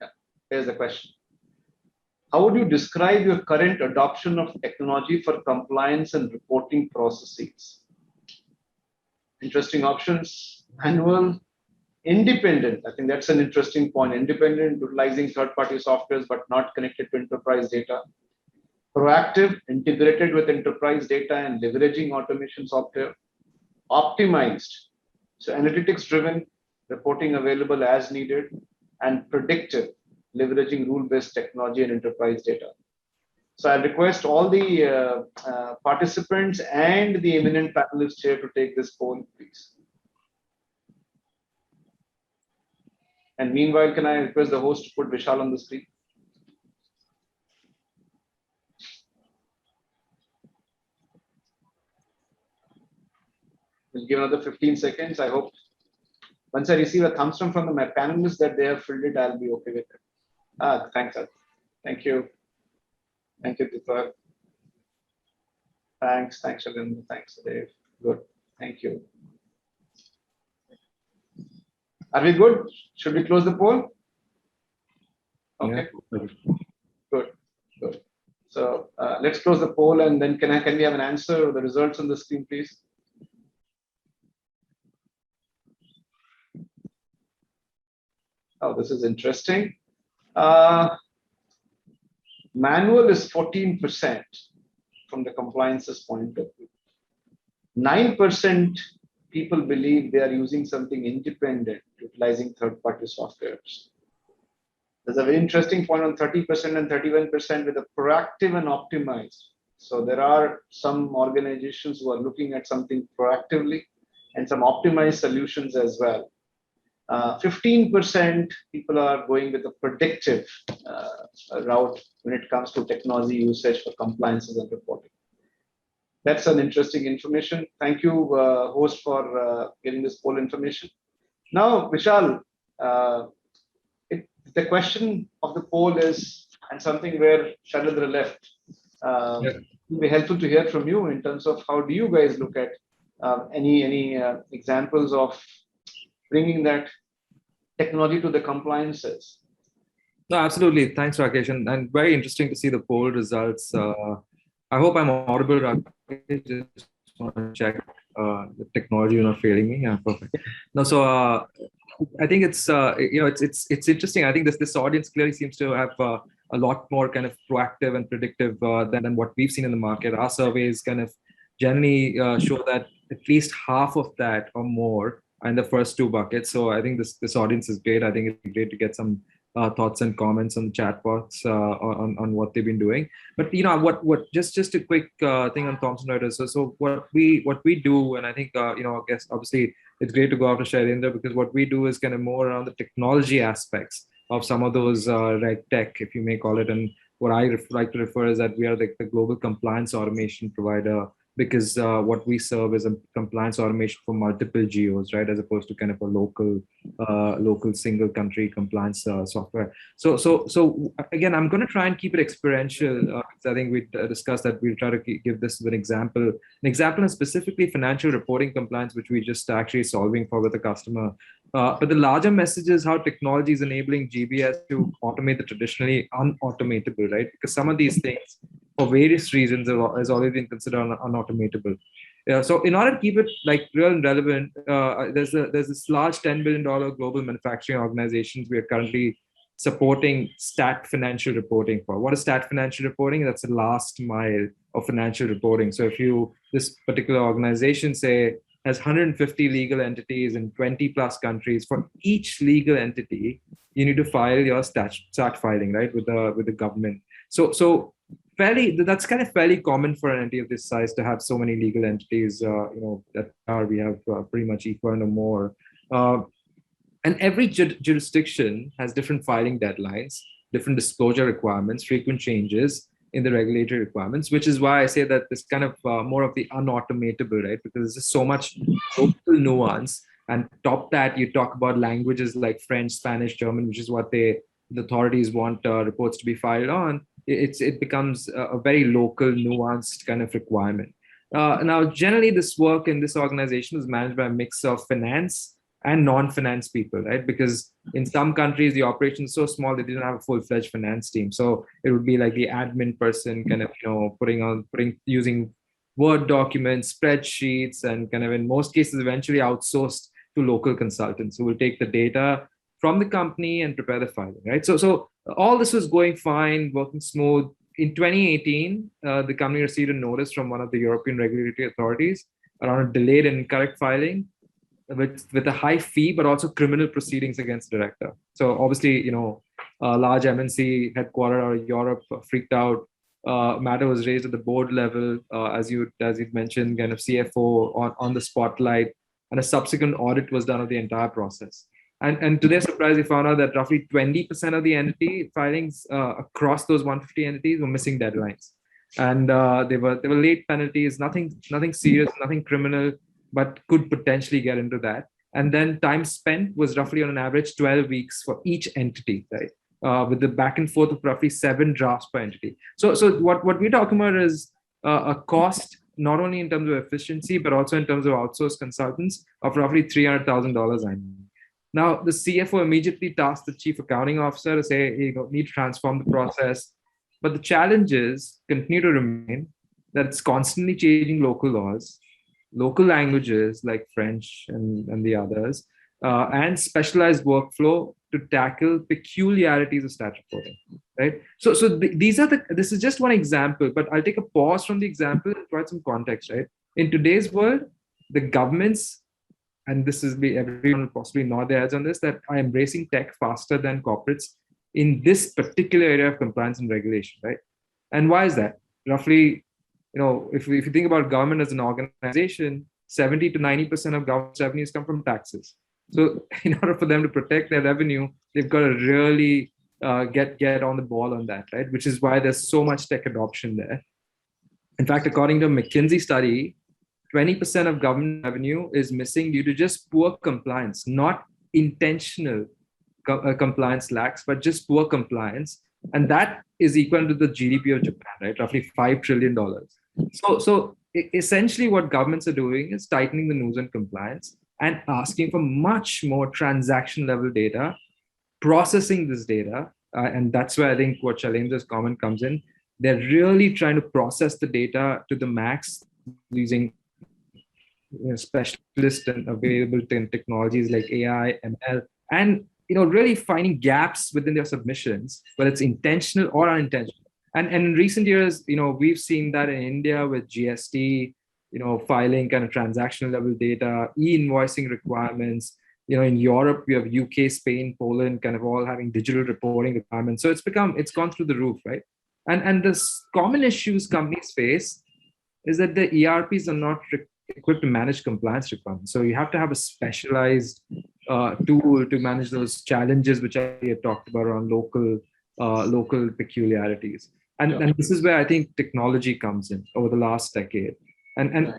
Yeah, here's the question. How would you describe your current adoption of technology for compliance and reporting processes? Interesting options: manual, independent. I think that's an interesting point. Independent, utilizing third-party softwares but not connected to enterprise data. Proactive, integrated with enterprise data and leveraging automation software. Optimized, so analytics-driven, reporting available as needed. And predictive, leveraging rule-based technology and enterprise data. So I request all the participants and the eminent panelists here to take this poll, please. And meanwhile, can I request the host to put Vishal on the screen? We'll give another 15 seconds. I hope once I receive a thumbs up from my panelists that they have filled it, I'll be okay with it. Thanks, sir. Thank you. Thank you, Deepak. Thanks, Shalin. Thanks, Dave. Good. Thank you. Are we good? Should we close the poll? Okay. Yeah. Good. So let's close the poll, and then can we have an answer or the results on the screen, please? Oh, this is interesting. Manual is 14% from the compliance's point of view. 9% people believe they are using something independent, utilizing third-party softwares. There's a very interesting point on 30% and 31% with a proactive and optimized. So there are some organizations who are looking at something proactively and some optimized solutions as well. 15% people are going with a predictive route when it comes to technology usage for compliances and reporting. That's an interesting information. Thank you, host, for getting this poll information. Now, Vishal, the question of the poll is, and something where Shailendra left, it will be helpful to hear from you in terms of how do you guys look at any examples of bringing that technology to the compliances. No, absolutely. Thanks, Rakesh. And very interesting to see the poll results. I hope I'm audible, Rakesh. Just want to check the technology not failing me. Yeah, perfect. No, so I think it's it's interesting. I think this audience clearly seems to have a lot more kind of proactive and predictive than what we've seen in the market. Our surveys kind of generally show that at least half of that or more are in the first two buckets. So I think this audience is great. I think it's great to get some thoughts and comments on the chat box on what they've been doing. But what just a quick thing on Thomson Reuters. So what we do, and I think I guess obviously it's great to go after Shailendra, because what we do is kind of more around the technology aspects of some of those reg tech, if you may call it. And what I like to refer is that we are the global compliance automation provider, because what we serve is a compliance automation for multiple geos, right, as opposed to kind of a local single country compliance software. So again, I'm going to try and keep it experiential. I think we discussed that we'll try to give this as an example is specifically financial reporting compliance, which we just actually solving for with a customer. But the larger message is how technology is enabling GBS to automate the traditionally unautomatable, right? Because some of these things, for various reasons, has already been considered unautomatable. So in order to keep it like real and relevant, there's this large $10 billion global manufacturing organizations we are currently supporting stat financial reporting for. What is stat financial reporting? That's the last mile of financial reporting. So if this particular organization, say, has 150 legal entities in 20 plus countries, for each legal entity, you need to file your stat filing, right, with the government. So that's kind of fairly common for an entity of this size to have so many legal entities, we have pretty much equal or more. And every jurisdiction has different filing deadlines, different disclosure requirements, frequent changes, in the regulatory requirements, which is why I say that this kind of more of the unautomatable, right? Because there's just so much local nuance. And top that, you talk about languages like French, Spanish, German, which is what the authorities want reports to be filed on. It becomes a very local, nuanced kind of requirement. Now, generally, this work in this organization is managed by a mix of finance and non-finance people, right? Because in some countries, the operation is so small they didn't have a full-fledged finance team. So it would be like the admin person kind of, using Word documents, spreadsheets, and kind of in most cases, eventually outsourced to local consultants who will take the data from the company and prepare the filing, right? So all this was going fine, working smooth. In 2018, the company received a notice from one of the European regulatory authorities around a delayed and incorrect filing with a high fee, but also criminal proceedings against the director. So obviously, a large MNC headquartered out of Europe freaked out. Matter was raised at the board level, as you mentioned, kind of CFO on the spotlight, and a subsequent audit was done of the entire process. And to their surprise, we found out that roughly 20% of the entity filings across those 150 entities were missing deadlines, and they were late penalties, nothing serious, nothing criminal, but could potentially get into that. And then time spent was roughly on an average 12 weeks for each entity, right? With the back and forth of roughly 7 drafts per entity. So what we're talking about is a cost, not only in terms of efficiency, but also in terms of outsourced consultants of roughly $300,000 annually. Now, the CFO immediately tasked the chief accounting officer to say, need to transform the process. But the challenges continue to remain, that it's constantly changing local laws, local languages like French and the others, and specialized workflow to tackle peculiarities of stat reporting, right? So this is just one example, but I'll take a pause from the example and provide some context, right? In today's world, the governments, and this is everyone will possibly nod their heads on this, that are embracing tech faster than corporates in this particular area of compliance and regulation, right? And why is that? Roughly, if you think about government as an organization, 70 to 90% of government revenues come from taxes. So in order for them to protect their revenue, they've got to really get on the ball on that, right? Which is why there's so much tech adoption there. In fact, according to a McKinsey study, 20% of government revenue is missing due to just poor compliance, not intentional compliance lacks, but just poor compliance. And that is equal to the GDP of Japan, right? Roughly $5 trillion. So essentially what governments are doing is tightening the noose on compliance and asking for much more transaction level data, processing this data. And that's where I think what Shailendra's comment comes in. They're really trying to process the data to the max using specialist and available technologies like AI, ML, and really finding gaps within their submissions, whether it's intentional or unintentional. And in recent years, we've seen that in India with GST, filing kind of transactional level data, e-invoicing requirements. In Europe, we have UK, Spain, Poland, kind of all having digital reporting requirements. So it's gone through the roof, right? And the common issues companies face is that the ERPs are not equipped to manage compliance requirements. So you have to have a specialized tool to manage those challenges, which I had talked about around local peculiarities. And this is where I think technology comes in over the last decade. And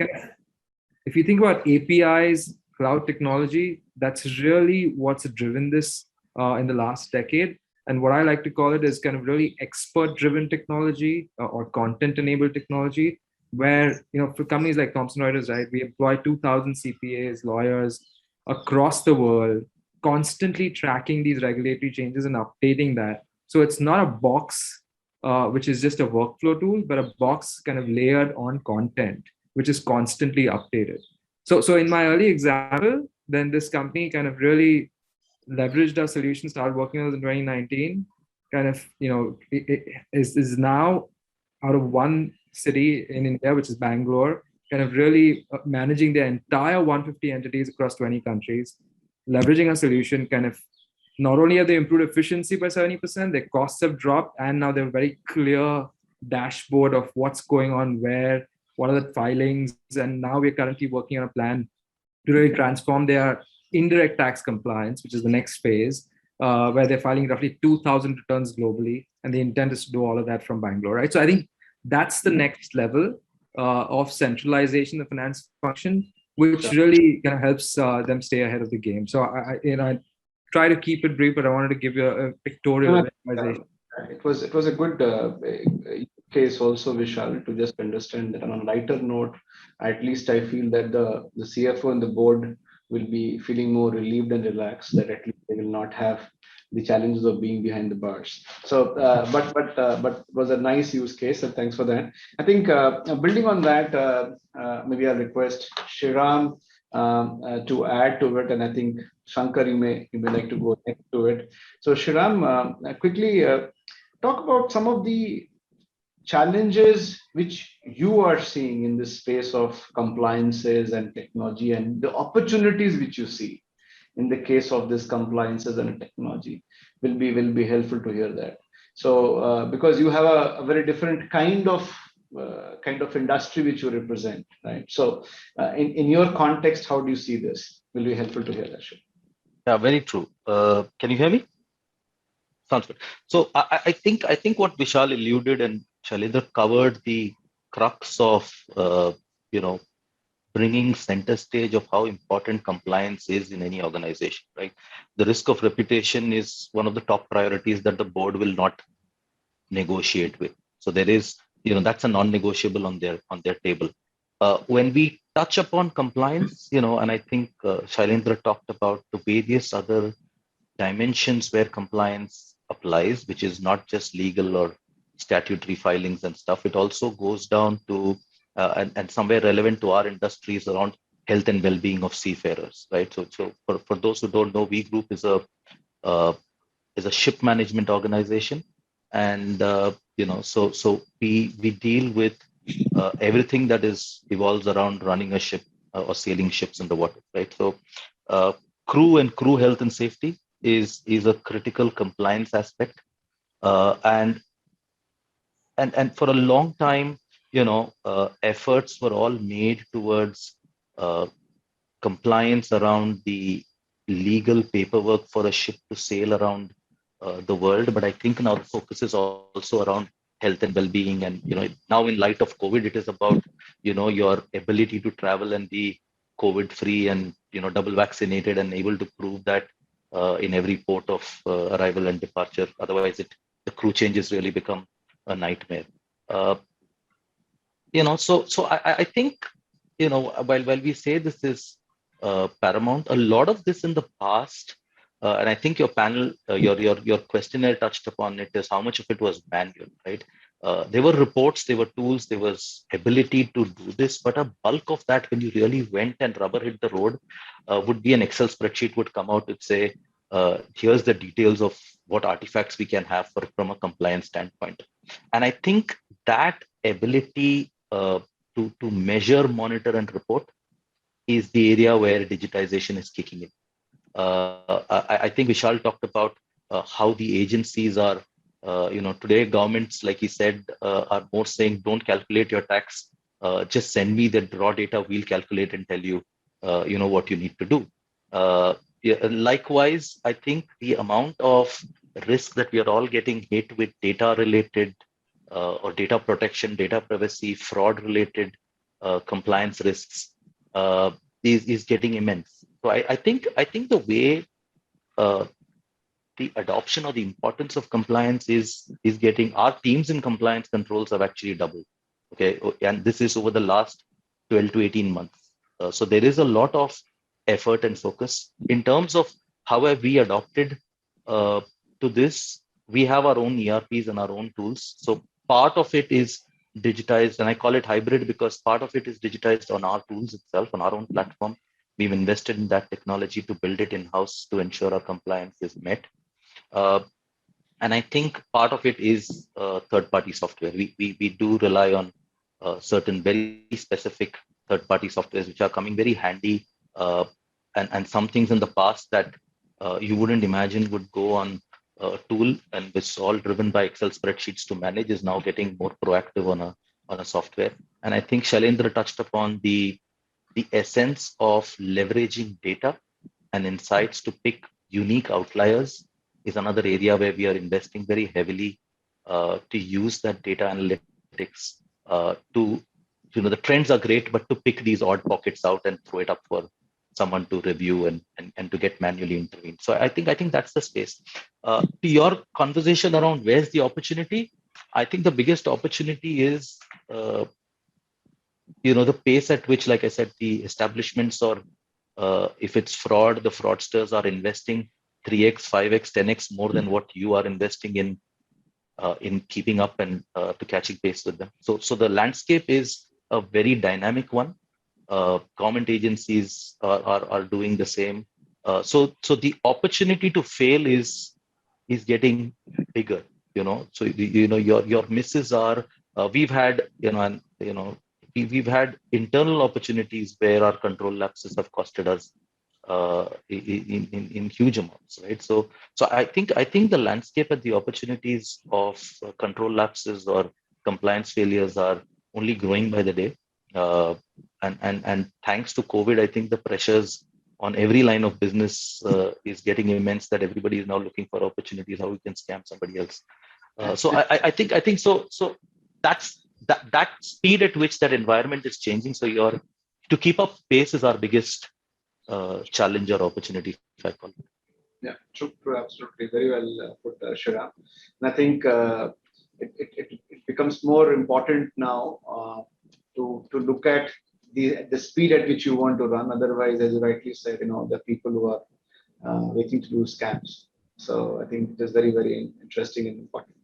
if you think about APIs, cloud technology, that's really what's driven this in the last decade. And what I like to call it is kind of really expert-driven technology or content-enabled technology, where, for companies like Thomson Reuters, right, we employ 2,000 CPAs, lawyers across the world, constantly tracking these regulatory changes and updating that. So it's not a box, which is just a workflow tool, but a box kind of layered on content, which is constantly updated. So in my early example, then this company kind of really leveraged our solution, started working on it in 2019, kind of, it is now out of one city in India, which is Bangalore, kind of really managing their entire 150 entities across 20 countries, leveraging a solution, kind of not only have they improved efficiency by 70%, their costs have dropped, and now they have a very clear dashboard of what's going on where, what are the filings, and now we're currently working on a plan to really transform their indirect tax compliance, which is the next phase, where they're filing roughly 2,000 returns globally, and the intent is to do all of that from Bangalore, right? So I think that's the next level of centralization of the finance function, which really kind of helps them stay ahead of the game. So I try to keep it brief, but I wanted to give you a pictorial visualization. It was a good case also, Vishal, to just understand that on a lighter note, at least I feel that the CFO and the board will be feeling more relieved and relaxed, that at least they will not have the challenges of being behind the bars. So, but was a nice use case, and thanks for that. I think building on that, maybe I'll request Shriram to add to it, and I think Shankar, you may like to go next to it. So, Shriram, quickly talk about some of the challenges which you are seeing in this space of compliances and technology, and the opportunities which you see in the case of this compliances and technology. Will be helpful to hear that. So because you have a very different kind of industry which you represent, right? So in your context, how do you see this? Will be helpful to hear that. Yeah, very true. Can you hear me? Sounds good. So I think what Vishal alluded and Shailendra covered the crux of bringing center stage of how important compliance is in any organization, right? The risk of reputation is one of the top priorities that the board will not negotiate with. So there is, that's a non-negotiable on their table. When we touch upon compliance, and I think Shailendra talked about the various other dimensions where compliance applies, which is not just legal or statutory filings and stuff. It also goes down to and somewhere relevant to our industries around health and well-being of seafarers, right? So for those who don't know, We Group is a ship management organization, and so we deal with everything that evolves around running a ship or sailing ships in the water, right? So crew and crew health and safety is a critical compliance aspect, and for a long time, efforts were all made towards compliance around the legal paperwork for a ship to sail around the world. But I think now the focus is also around health and well-being, and now in light of COVID, it is about your ability to travel and be COVID-free and double vaccinated and able to prove that in every port of arrival and departure. Otherwise, the crew changes really become a nightmare. So I think while we say this is paramount, a lot of this in the past, and I think your panel, your questionnaire touched upon it, is how much of it was manual, right? There were reports, there were tools, there was ability to do this, but a bulk of that, when you really went and rubber hit the road, would be an Excel spreadsheet would come out and say, here's the details of what artifacts we can have from a compliance standpoint. And I think that ability to measure, monitor, and report is the area where digitization is kicking in. I think Vishal talked about how the agencies are, today governments, like he said, are more saying, don't calculate your tax, just send me the raw data, we'll calculate and tell you, what you need to do. Likewise, I think the amount of risk that we are all getting hit with data-related or data protection, data privacy, fraud-related compliance risks is getting immense. So I think the way the adoption or the importance of compliance is getting, our teams in compliance controls have actually doubled. Okay, and this is over the last 12 to 18 months. So there is a lot of effort and focus in terms of how have we adopted to this. We have our own ERPs and our own tools. So part of it is digitized, and I call it hybrid because part of it is digitized on our tools itself, on our own platform. We've invested in that technology to build it in-house to ensure our compliance is met. And I think part of it is third-party software. We do rely on certain very specific third-party softwares, which are coming very handy. And some things in the past that you wouldn't imagine would go on a tool and which is all driven by Excel spreadsheets to manage is now getting more proactive on a software. And I think Shailendra touched upon the essence of leveraging data and insights to pick unique outliers is another area where we are investing very heavily to use that data analytics to, the trends are great, but to pick these odd pockets out and throw it up for someone to review and to get manually intervened. So I think that's the space. To your conversation around where's the opportunity, I think the biggest opportunity is, the pace at which, like I said, the establishments, or if it's fraud, the fraudsters are investing 3x, 5x, 10x more than what you are investing in keeping up and to catching pace with them. So the landscape is a very dynamic one. Government agencies are doing the same. So the opportunity to fail is getting bigger. So your misses are. We've had we've had internal opportunities where our control lapses have costed us in huge amounts, right? So I think the landscape and the opportunities of control lapses or compliance failures are only growing by the day. And thanks to COVID, I think the pressures on every line of business is getting immense, that everybody is now looking for opportunities, how we can scam somebody else. So I think so that's that speed at which that environment is changing. So to keep up pace is our biggest challenge or opportunity, if I call it. Yeah, true, absolutely. Very well put, Sriram. And I think it becomes more important now to look at the speed at which you want to run. Otherwise, as you rightly said, the people who are waiting to do scams. So I think it is very, very interesting and important.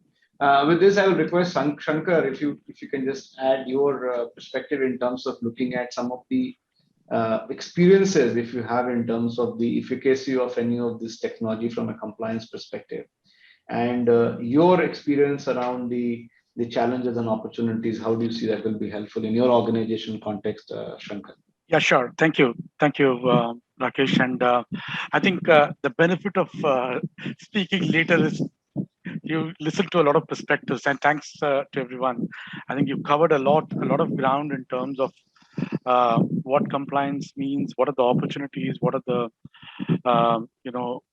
With this, I will request Shankar, if you can just add your perspective in terms of looking at some of the experiences, if you have, in terms of the efficacy of any of this technology from a compliance perspective, and your experience around the challenges and opportunities. How do you see that will be helpful in your organization context, Shankar? Yeah, sure. Thank you, Rakesh. And I think the benefit of speaking later is you listen to a lot of perspectives, and thanks to everyone. I think you've covered a lot of ground in terms of what compliance means, what are the opportunities, what are the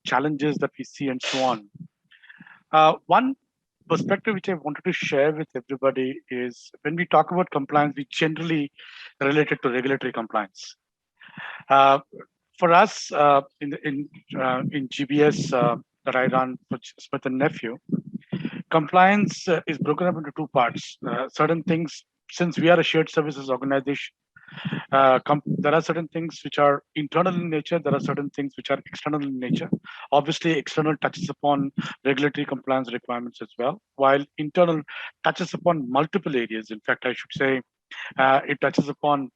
challenges that we see, and so on. One perspective which I wanted to share with everybody is, when we talk about compliance, we generally relate it to regulatory compliance. For us in GBS that I run for Smith and Nephew, compliance is broken up into two parts. Certain things, since we are a shared services organization, there are certain things which are internal in nature. There are certain things which are external in nature. Obviously, external touches upon regulatory compliance requirements as well, while internal touches upon multiple areas. In fact, I should say it touches upon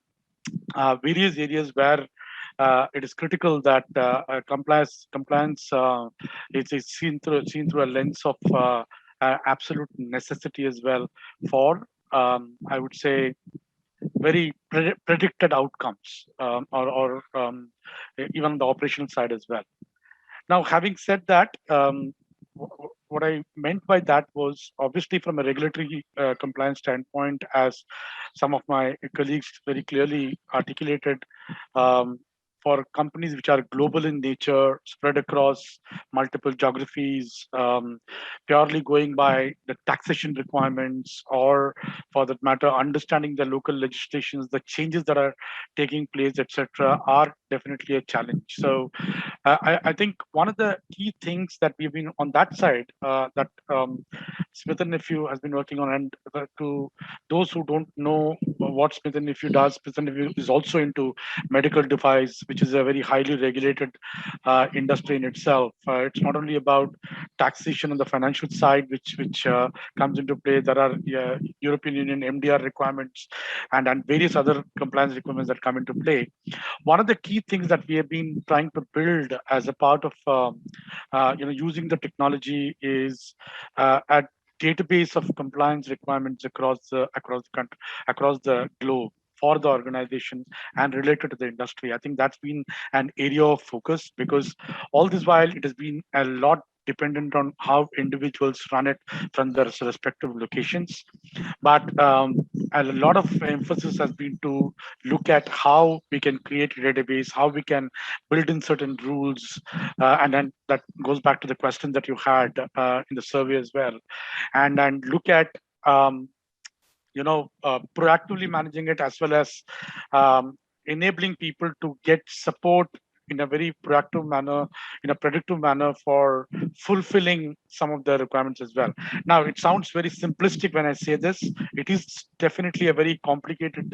various areas where it is critical that compliance is seen through a lens of absolute necessity as well for, I would say, very predicted outcomes, or even on the operational side as well. Now, having said that, what I meant by that was, obviously from a regulatory compliance standpoint, as some of my colleagues very clearly articulated, for companies which are global in nature, spread across multiple geographies, purely going by the taxation requirements, or for that matter, understanding the local legislations, the changes that are taking place, etc., are definitely a challenge. So I think one of the key things that we've been on that side, that Smith & Nephew has been working on, and to those who don't know what Smith & Nephew does, Smith & Nephew is also into medical device, which is a very highly regulated industry in itself. It's not only about taxation on the financial side, which comes into play. There are European Union MDR requirements and various other compliance requirements that come into play. One of the key things that we have been trying to build as a part of using the technology is a database of compliance requirements across the country, across the globe, for the organization and related to the industry. I think that's been an area of focus, because all this while it has been a lot dependent on how individuals run it from their respective locations. But a lot of emphasis has been to look at how we can create a database, how we can build in certain rules, and then that goes back to the question that you had in the survey as well, and look at proactively managing it, as well as enabling people to get support in a very proactive manner, in a predictive manner, for fulfilling some of the requirements as well. Now, it sounds very simplistic when I say this. It is definitely a very complicated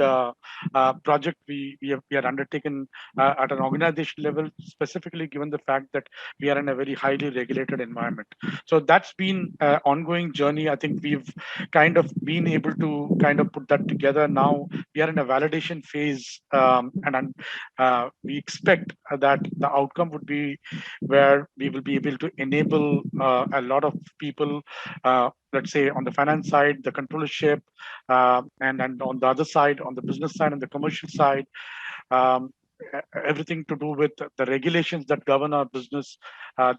project we have undertaken at an organization level, specifically given the fact that we are in a very highly regulated environment. So that's been an ongoing journey. I think we've kind of been able to kind of put that together. Now we are in a validation phase, and we expect that the outcome would be where we will be able to enable a lot of people, let's say on the finance side, the controllership, and on the other side, on the business side and the commercial side, everything to do with the regulations that govern our business.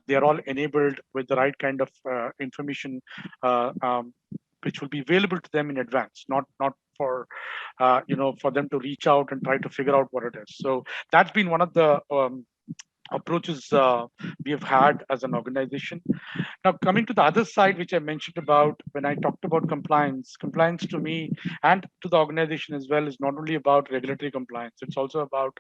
They are all enabled with the right kind of information, which will be available to them in advance, not for for them to reach out and try to figure out what it is. So that's been one of the approaches we have had as an organization. Now, coming to the other side, which I mentioned about when I talked about compliance to me and to the organization as well is not only about regulatory compliance. It's also about,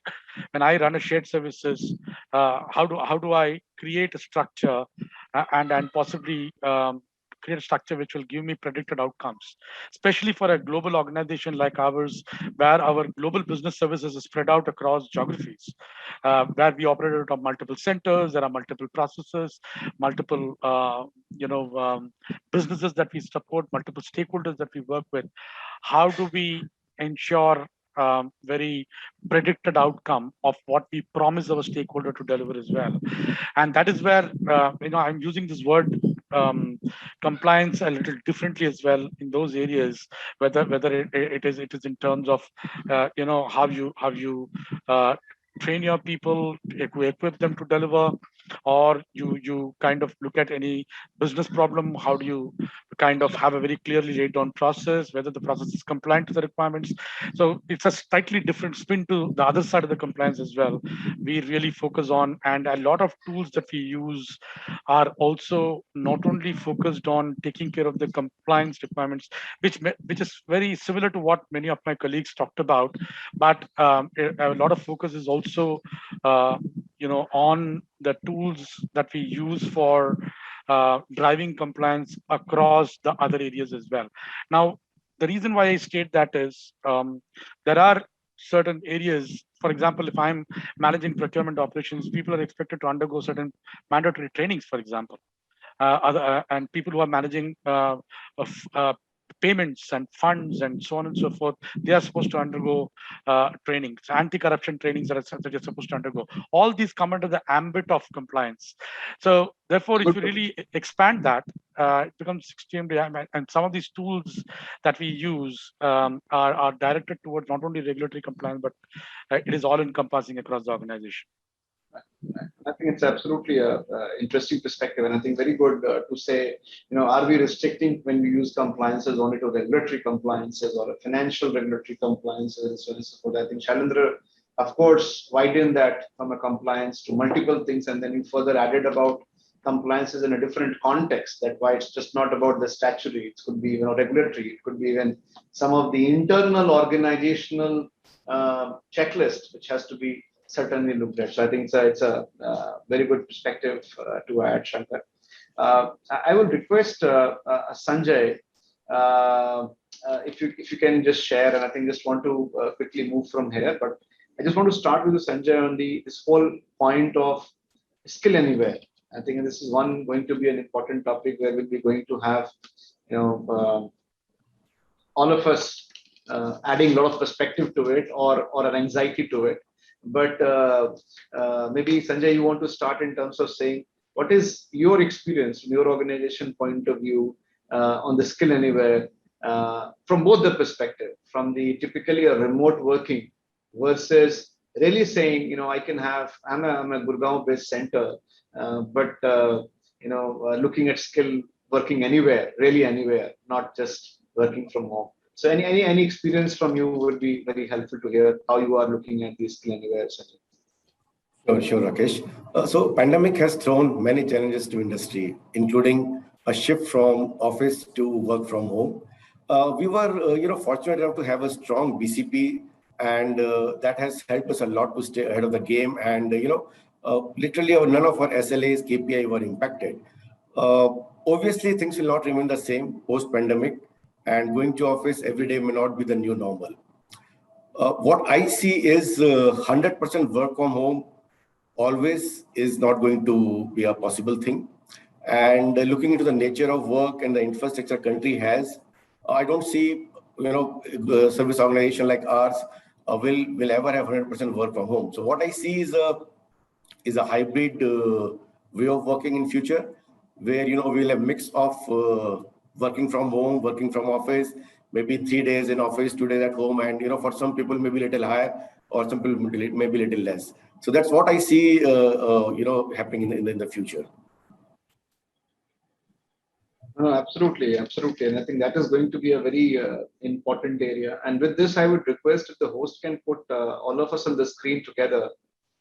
when I run a shared services, how do I create a structure and possibly create a structure which will give me predicted outcomes, especially for a global organization like ours, where our global business services is spread out across geographies, where we operate out of multiple centers. There are multiple processes, multiple businesses that we support, multiple stakeholders that we work with. How do we ensure very predicted outcome of what we promise our stakeholder to deliver as well? And that is where I'm using this word compliance a little differently as well in those areas, whether it is in terms of how you train your people, equip them to deliver, or you kind of look at any business problem. How do you kind of have a very clearly laid down process, whether the process is compliant to the requirements? So it's a slightly different spin to the other side of the compliance as well. We really focus on, and a lot of tools that we use are also not only focused on taking care of the compliance requirements, which is very similar to what many of my colleagues talked about, but a lot of focus is also on the tools that we use for driving compliance across the other areas as well. Now, the reason why I state that is there are certain areas. For example, if I'm managing procurement operations, people are expected to undergo certain mandatory trainings, for example. And people who are managing payments and funds and so on and so forth, they are supposed to undergo trainings, anti-corruption trainings that you're supposed to undergo. All these come under the ambit of compliance. So therefore, if you really expand that, it becomes extremely, and some of these tools that we use are directed towards not only regulatory compliance, but it is all encompassing across the organization. I think it's absolutely a interesting perspective, and I think very good to say, are we restricting when we use compliances only to regulatory compliances or a financial regulatory compliances and so on and so forth. I think Shailendra, of course, widened that from a compliance to multiple things, and then you further added about compliances in a different context. That why it's just not about the statutory. It could be regulatory. It could be even some of the internal organizational checklist, which has to be certainly looked at. So I think it's a very good perspective to add, Shankar. I would request Sanjay, if you can just share, and I think just want to quickly move from here, but I just want to start with Sanjay on this whole point of skill anywhere. I think this is going to be an important topic where we'll be going to have, all of us adding a lot of perspective to it or an anxiety to it. But maybe Sanjay, you want to start in terms of saying what is your experience from your organization point of view on the skill anywhere from both the perspective, from the typically a remote working versus really saying, I'm a Gurgaon based center, but looking at skill working anywhere, really anywhere, not just working from home. So any experience from you would be very helpful to hear how you are looking at this skill anywhere, Sachin. Sure, Rakesh. So pandemic has thrown many challenges to industry, including a shift from office to work from home. We were, fortunate enough to have a strong BCP, and that has helped us a lot to stay ahead of the game. And literally, none of our SLAs, KPI were impacted. Obviously, things will not remain the same post-pandemic, and going to office every day may not be the new normal. What I see is 100% work from home always is not going to be a possible thing. And looking into the nature of work and the infrastructure country has, I don't see, a service organization like ours will ever have 100% work from home. So what I see is a hybrid way of working in future, where we'll have mix of working from home, working from office, maybe 3 days in office, 2 days at home, and for some people maybe a little higher, or some people maybe a little less. So that's what I see, happening in the future. No, absolutely, absolutely, and I think that is going to be a very important area. And with this, I would request if the host can put all of us on the screen together,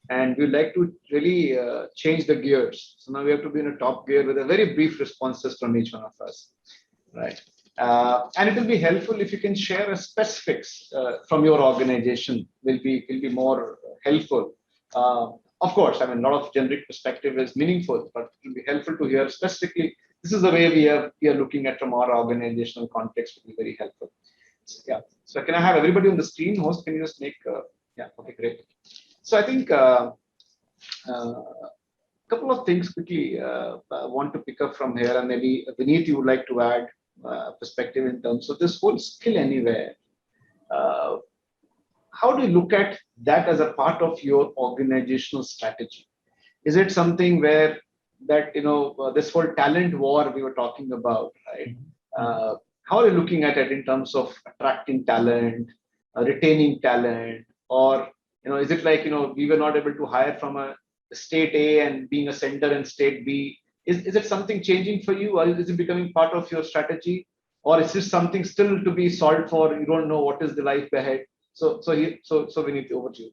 and we'd like to really change the gears. So now we have to be in a top gear with a very brief responses from each one of us, right? And it will be helpful if you can share a specifics from your organization. Will be more helpful. Of course, I mean, a lot of generic perspective is meaningful, but it will be helpful to hear specifically. This is the way we are looking at from our organizational context. Will be very helpful. So, yeah. So can I have everybody on the screen? Host, can you just make? Yeah. Okay. Great. So I think a couple of things quickly I want to pick up from here, and maybe Vineet, you would like to add perspective in terms of this whole skill anywhere. How do you look at that as a part of your organizational strategy? Is it something where that this whole talent war we were talking about, right? How are you looking at it in terms of attracting talent, retaining talent, or is it like we were not able to hire from a state A and being a center in state B? Is it something changing for you, or is it becoming part of your strategy, or is this something still to be solved for? You don't know what is the life ahead. So we need to over to you.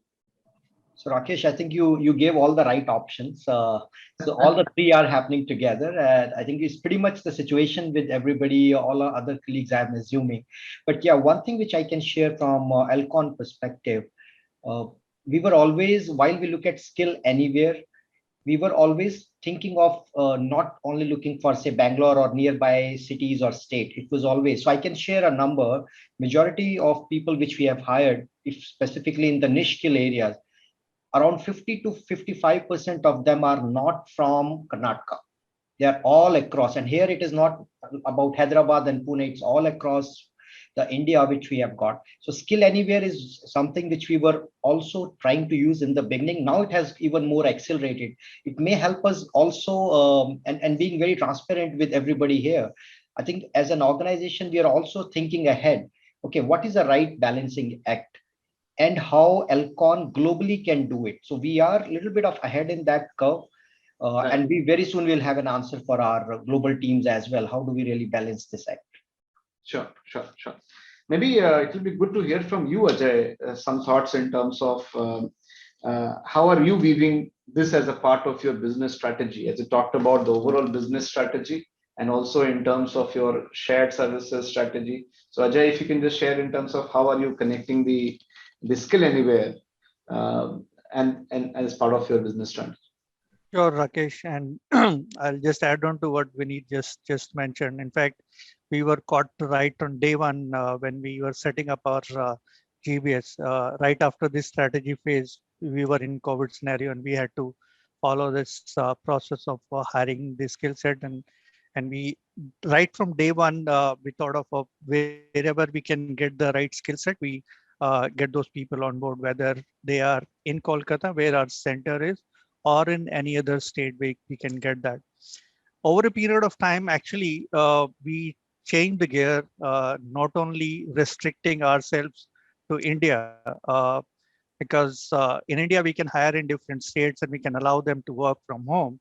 So Rakesh, I think you gave all the right options. So all the three are happening together. And I think it's pretty much the situation with everybody, all our other colleagues, I'm assuming. But yeah, one thing which I can share from Elcon perspective, we were always, while we look at skill anywhere, we were always thinking of not only looking for, say, Bangalore or nearby cities or state. It was always, so I can share a number, majority of people which we have hired, if specifically in the niche skill areas, around 50 to 55% of them are not from Karnataka. They are all across. And here it is not about Hyderabad and Pune, it's all across the India which we have got. So skill anywhere is something which we were also trying to use in the beginning. Now it has even more accelerated. It may help us also, and being very transparent with everybody here. I think as an organization, we are also thinking ahead. Okay, what is the right balancing act? And how Elcon globally can do it. So we are a little bit of ahead in that curve. Right. And we very soon will have an answer for our global teams as well. How do we really balance this act? Sure. Maybe it will be good to hear from you, Ajay, some thoughts in terms of how are you weaving this as a part of your business strategy, as you talked about the overall business strategy, and also in terms of your shared services strategy. So Ajay, if you can just share in terms of how are you connecting the skill anywhere and as part of your business strategy. Sure, Rakesh, and I'll just add on to what Vineet just mentioned. In fact, we were caught right on day one when we were setting up our GBS. Right after this strategy phase, we were in COVID scenario, and we had to follow this process of hiring the skill set, and we right from day one we thought of wherever we can get the right skill set, we get those people on board, whether they are in Kolkata, where our center is, or in any other state we can get that. Over a period of time, actually, we changed the gear, not only restricting ourselves to India, because in India we can hire in different states and we can allow them to work from home.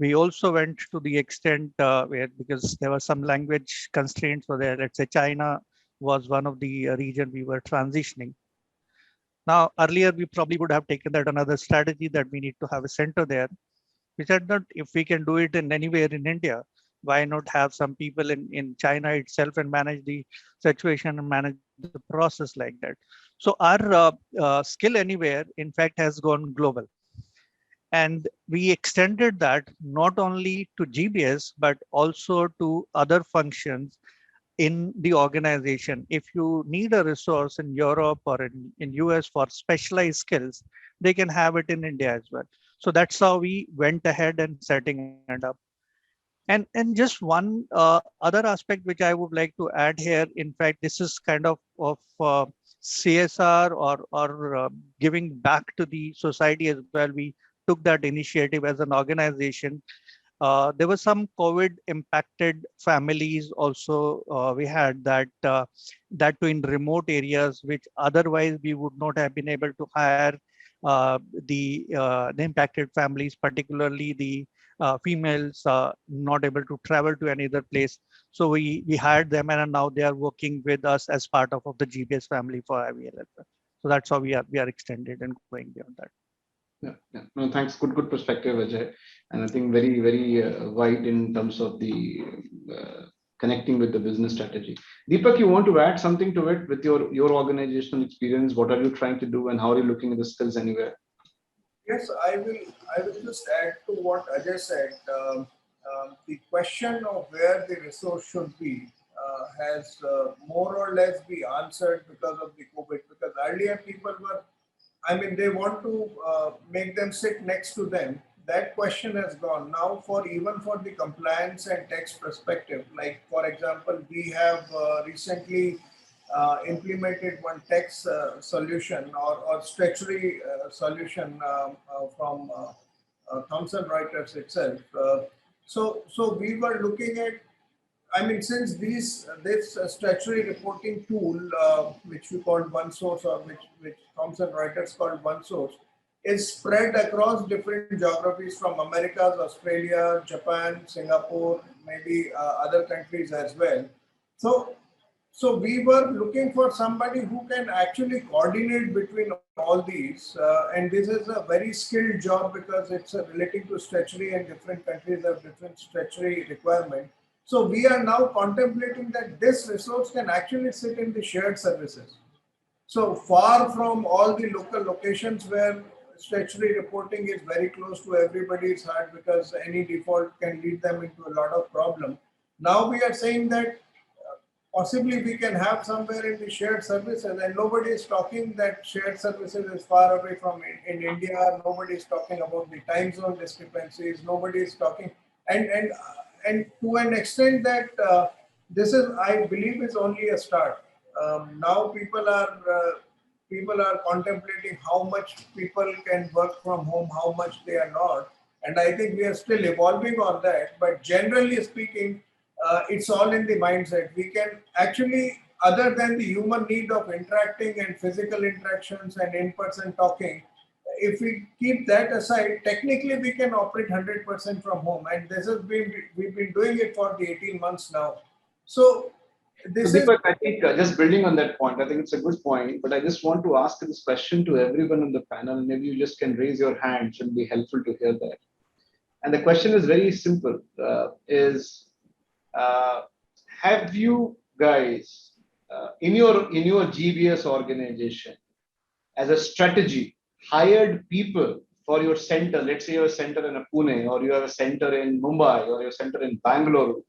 We also went to the extent where, because there were some language constraints for there, let's say China was one of the region we were transitioning. Now, earlier, we probably would have taken that another strategy that we need to have a center there. We said that if we can do it in anywhere in India, why not have some people in China itself and manage the situation and manage the process like that. So our skill anywhere, in fact, has gone global. And we extended that not only to GBS, but also to other functions in the organization. If you need a resource in Europe or in US for specialized skills, they can have it in India as well. So that's how we went ahead and setting it up. And just one other aspect which I would like to add here, in fact, this is kind of CSR or giving back to the society as well. We took that initiative as an organization. There were some COVID impacted families also we had that too in remote areas, which otherwise we would not have been able to hire the impacted families, particularly the females not able to travel to any other place. So we hired them, and now they are working with us as part of the GBS family for IVL. So that's how we are extended and going beyond that. Yeah. No, thanks. Good perspective, Ajay. And I think very wide in terms of the connecting with the business strategy. Deepak, you want to add something to it with your organizational experience? What are you trying to do, and how are you looking at the skills anywhere? Yes, I will just add to what Ajay said. The question of where the resource should be has more or less been answered because of the COVID. Because earlier people were, they want to make them sit next to them. That question has gone. Now, even for the compliance and tax perspective, like for example, we have recently implemented one tax solution or statutory solution from Thomson Reuters itself. So we were looking at, since this statutory reporting tool, which we called OneSource, or which Thomson Reuters called OneSource, is spread across different geographies from Americas, Australia, Japan, Singapore, maybe other countries as well. So we were looking for somebody who can actually coordinate between all these, and this is a very skilled job because it's relating to statutory, and different countries have different statutory requirements. So we are now contemplating that this resource can actually sit in the shared services. So far from all the local locations where statutory reporting is very close to everybody's heart because any default can lead them into a lot of problem. Now we are saying that possibly we can have somewhere in the shared services, and nobody is talking that shared services is far away from in India. Nobody is talking about the time zone discrepancies. Nobody is talking, and to an extent that this is, I believe, is only a start. Now people are contemplating how much people can work from home, how much they are not, and I think we are still evolving on that. But generally speaking, it's all in the mindset. We can actually, other than the human need of interacting and physical interactions and in-person talking, if we keep that aside, technically we can operate 100% from home, and we've been doing it for the 18 months now. So this Deepak, I think just building on that point, I think it's a good point, but I just want to ask this question to everyone on the panel. Maybe you just can raise your hand. It should be helpful to hear that. And the question is very simple: have you guys in your GBS organization, as a strategy, hired people for your center? Let's say you have a center in Pune, or you have a center in Mumbai, or your center in Bangalore,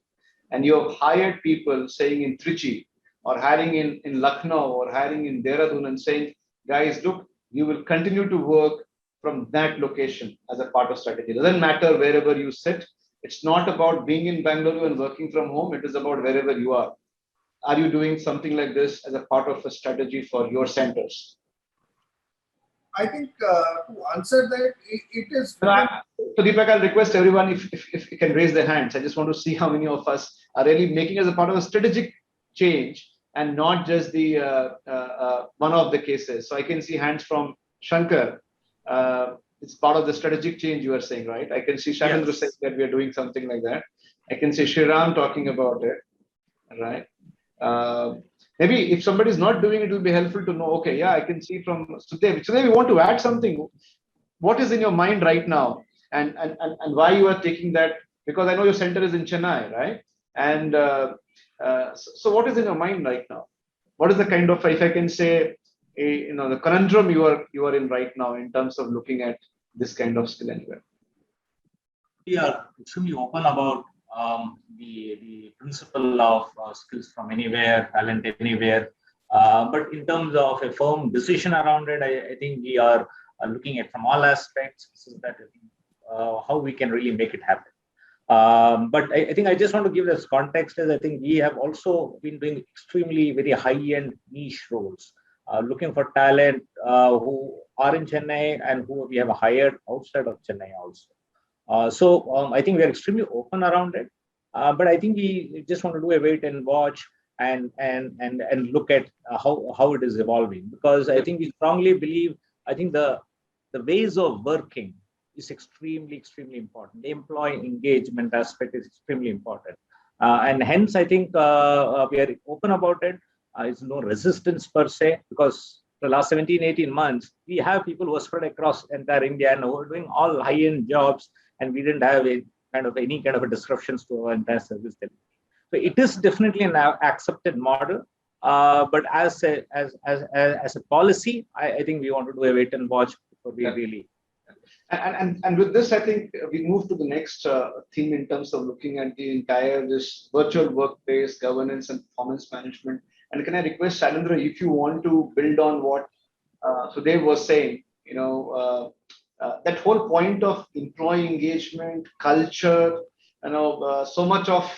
and you have hired people saying in Trichy, or hiring in Lucknow, or hiring in Dehradun, and saying, guys, look, you will continue to work from that location as a part of strategy. It doesn't matter wherever you sit. It's not about being in Bangalore and working from home. It is about wherever you are. Are you doing something like this as a part of a strategy for your centers? I think to answer that, it is. So Deepak, I'll request everyone if you can raise their hands. I just want to see how many of us are really making as a part of a strategic change and not just the one of the cases. So I can see hands from Shankar. it's part of the strategic change you are saying, right? I can see Shailendra saying that we are doing something like that. I can see Shriram talking about it, right? Maybe if somebody is not doing it, it will be helpful to know, okay, yeah, I can see from Sudev. Sudev, you want to add something? What is in your mind right now? And why you are taking that? Because I know your center is in Chennai, right? And so what is in your mind right now? What is the kind of, if I can say, the conundrum you are in right now in terms of looking at this kind of skill anywhere? We are extremely open about the principle of skills from anywhere, talent anywhere. But in terms of a firm decision around it, I think we are looking at from all aspects so that how we can really make it happen. But I think I just want to give this context as I think we have also been doing extremely very high-end niche roles, looking for talent who are in Chennai and who we have hired outside of Chennai also. So I think we are extremely open around it. But I think we just want to do a wait and watch and look at how it is evolving, because I think we strongly believe, I think the ways of working is extremely important. The employee engagement aspect is extremely important, and hence I think we are open about it. It's no resistance per se, because the last 17-18 months we have people who are spread across entire India and who are doing all high-end jobs, and we didn't have any kind of a disruptions to our entire service delivery. So it is definitely an accepted model, but as a policy, I think we want to do a wait and watch before we really. And with this, I think we move to the next theme in terms of looking at the entire this virtual workplace governance and performance management. And can I request Shailendra, if you want to build on what Sudev was saying, that whole point of employee engagement, culture, so much of,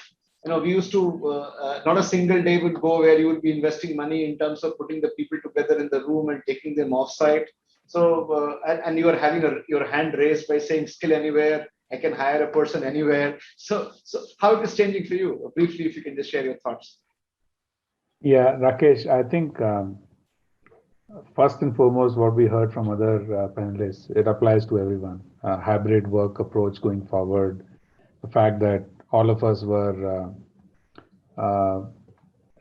we used to, not a single day would go where you would be investing money in terms of putting the people together in the room and taking them offsite. So, and you are having your hand raised by saying skill anywhere, I can hire a person anywhere. So how it is changing for you? Briefly, if you can just share your thoughts. Yeah, Rakesh, I think first and foremost, what we heard from other panelists, it applies to everyone. Hybrid work approach going forward, the fact that all of us were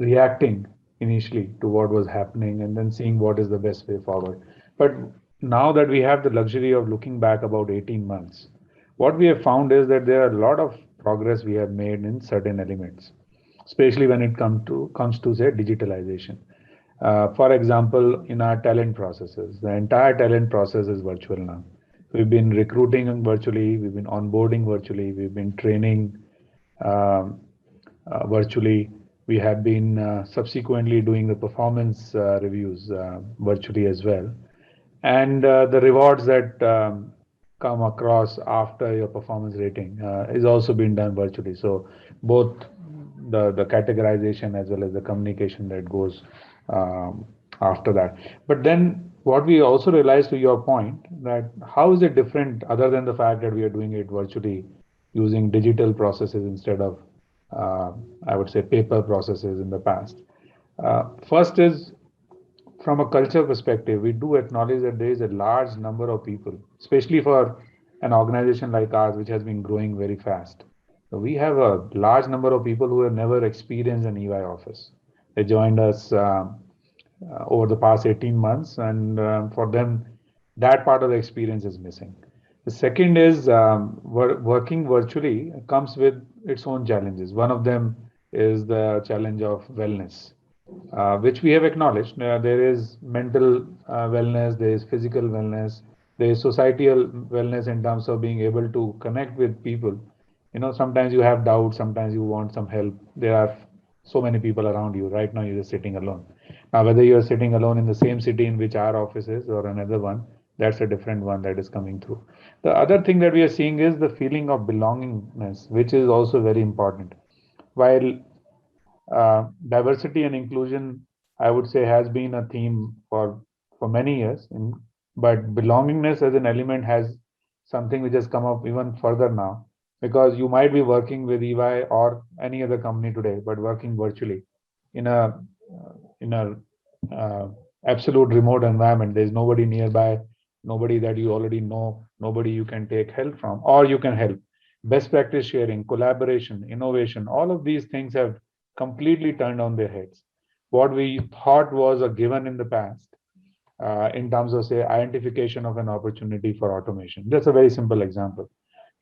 reacting initially to what was happening and then seeing what is the best way forward. But now that we have the luxury of looking back about 18 months, what we have found is that there are a lot of progress we have made in certain elements, especially when it comes to say digitalization. For example, in our talent processes, the entire talent process is virtual now. We've been recruiting virtually, we've been onboarding virtually, we've been training virtually. We have been subsequently doing the performance reviews virtually as well. And the rewards that come across after your performance rating is also being done virtually. So both the categorization as well as the communication that goes after that. But then what we also realized, to your point, that how is it different other than the fact that we are doing it virtually using digital processes instead of, I would say, paper processes in the past. First is, from a culture perspective, we do acknowledge that there is a large number of people, especially for an organization like ours, which has been growing very fast. So we have a large number of people who have never experienced an EY office. They joined us over the past 18 months, and for them, that part of the experience is missing. The second is working virtually comes with its own challenges. One of them is the challenge of wellness. Which we have acknowledged. There is mental wellness, there is physical wellness, there is societal wellness in terms of being able to connect with people. Sometimes you have doubts, sometimes you want some help. There are so many people around you. Right now, you're just sitting alone. Now, whether you're sitting alone in the same city in which our office is or another one, that's a different one that is coming through. The other thing that we are seeing is the feeling of belongingness, which is also very important. While diversity and inclusion, I would say, has been a theme for many years, but belongingness as an element has something which has come up even further now, because you might be working with EY or any other company today, but working virtually in a absolute remote environment. There's nobody nearby, nobody that you already know, nobody you can take help from, or you can help. Best practice sharing, collaboration, innovation, all of these things have completely turned on their heads. What we thought was a given in the past, in terms of, say, identification of an opportunity for automation. That's a very simple example.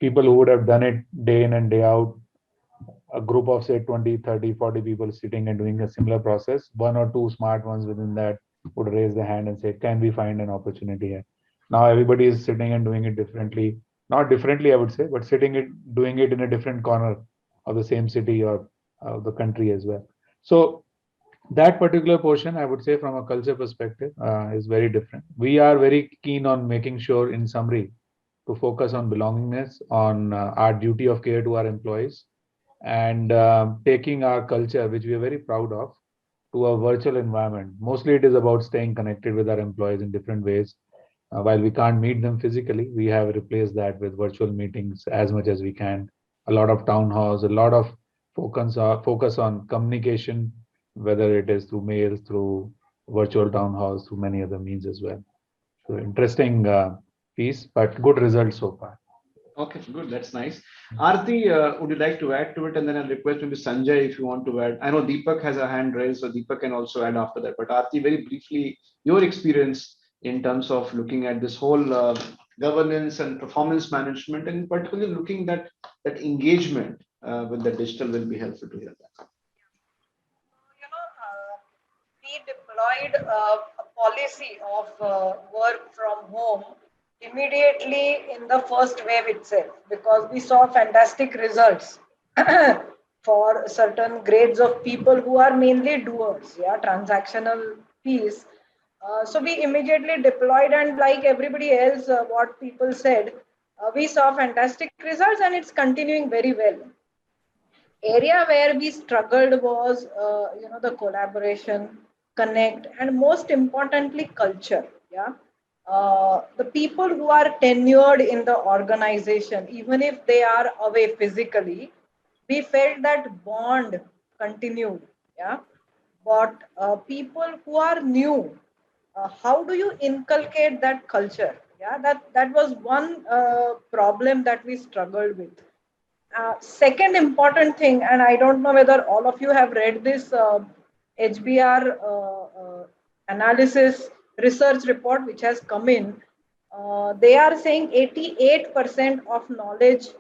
People who would have done it day in and day out, a group of, say, 20, 30, 40 people sitting and doing a similar process, one or two smart ones within that would raise their hand and say, can we find an opportunity here? Now everybody is sitting and doing it differently. Not differently, I would say, but doing it in a different corner of the same city or the country as well. So that particular portion, I would say, from a culture perspective, is very different. We are very keen on making sure, in summary, to focus on belongingness, on our duty of care to our employees, and taking our culture, which we are very proud of, to a virtual environment. Mostly it is about staying connected with our employees in different ways. While we can't meet them physically, we have replaced that with virtual meetings as much as we can. A lot of town halls, a lot of focus on communication, whether it is through mails, through virtual town halls, through many other means as well. So interesting piece, but good results so far. Okay, good. That's nice. Aarti, would you like to add to it? And then I'll request maybe Sanjay if you want to add. I know Deepak has a hand raised, so Deepak can also add after that. But Aarti, very briefly, your experience in terms of looking at this whole governance and performance management, and particularly looking at that engagement with the digital, will be helpful to hear that. We deployed a policy of work from home immediately in the first wave itself, because we saw fantastic results for certain grades of people who are mainly doers, transactional piece. So we immediately deployed, and like everybody else, what people said, we saw fantastic results, and it's continuing very well. Area where we struggled was, the collaboration, connect, and most importantly, culture. The people who are tenured in the organization, even if they are away physically, we felt that bond continued. But people who are new, how do you inculcate that culture? That was one problem that we struggled with. Second important thing, and I don't know whether all of you have read this HBR analysis research report which has come in. They are saying 88% of knowledge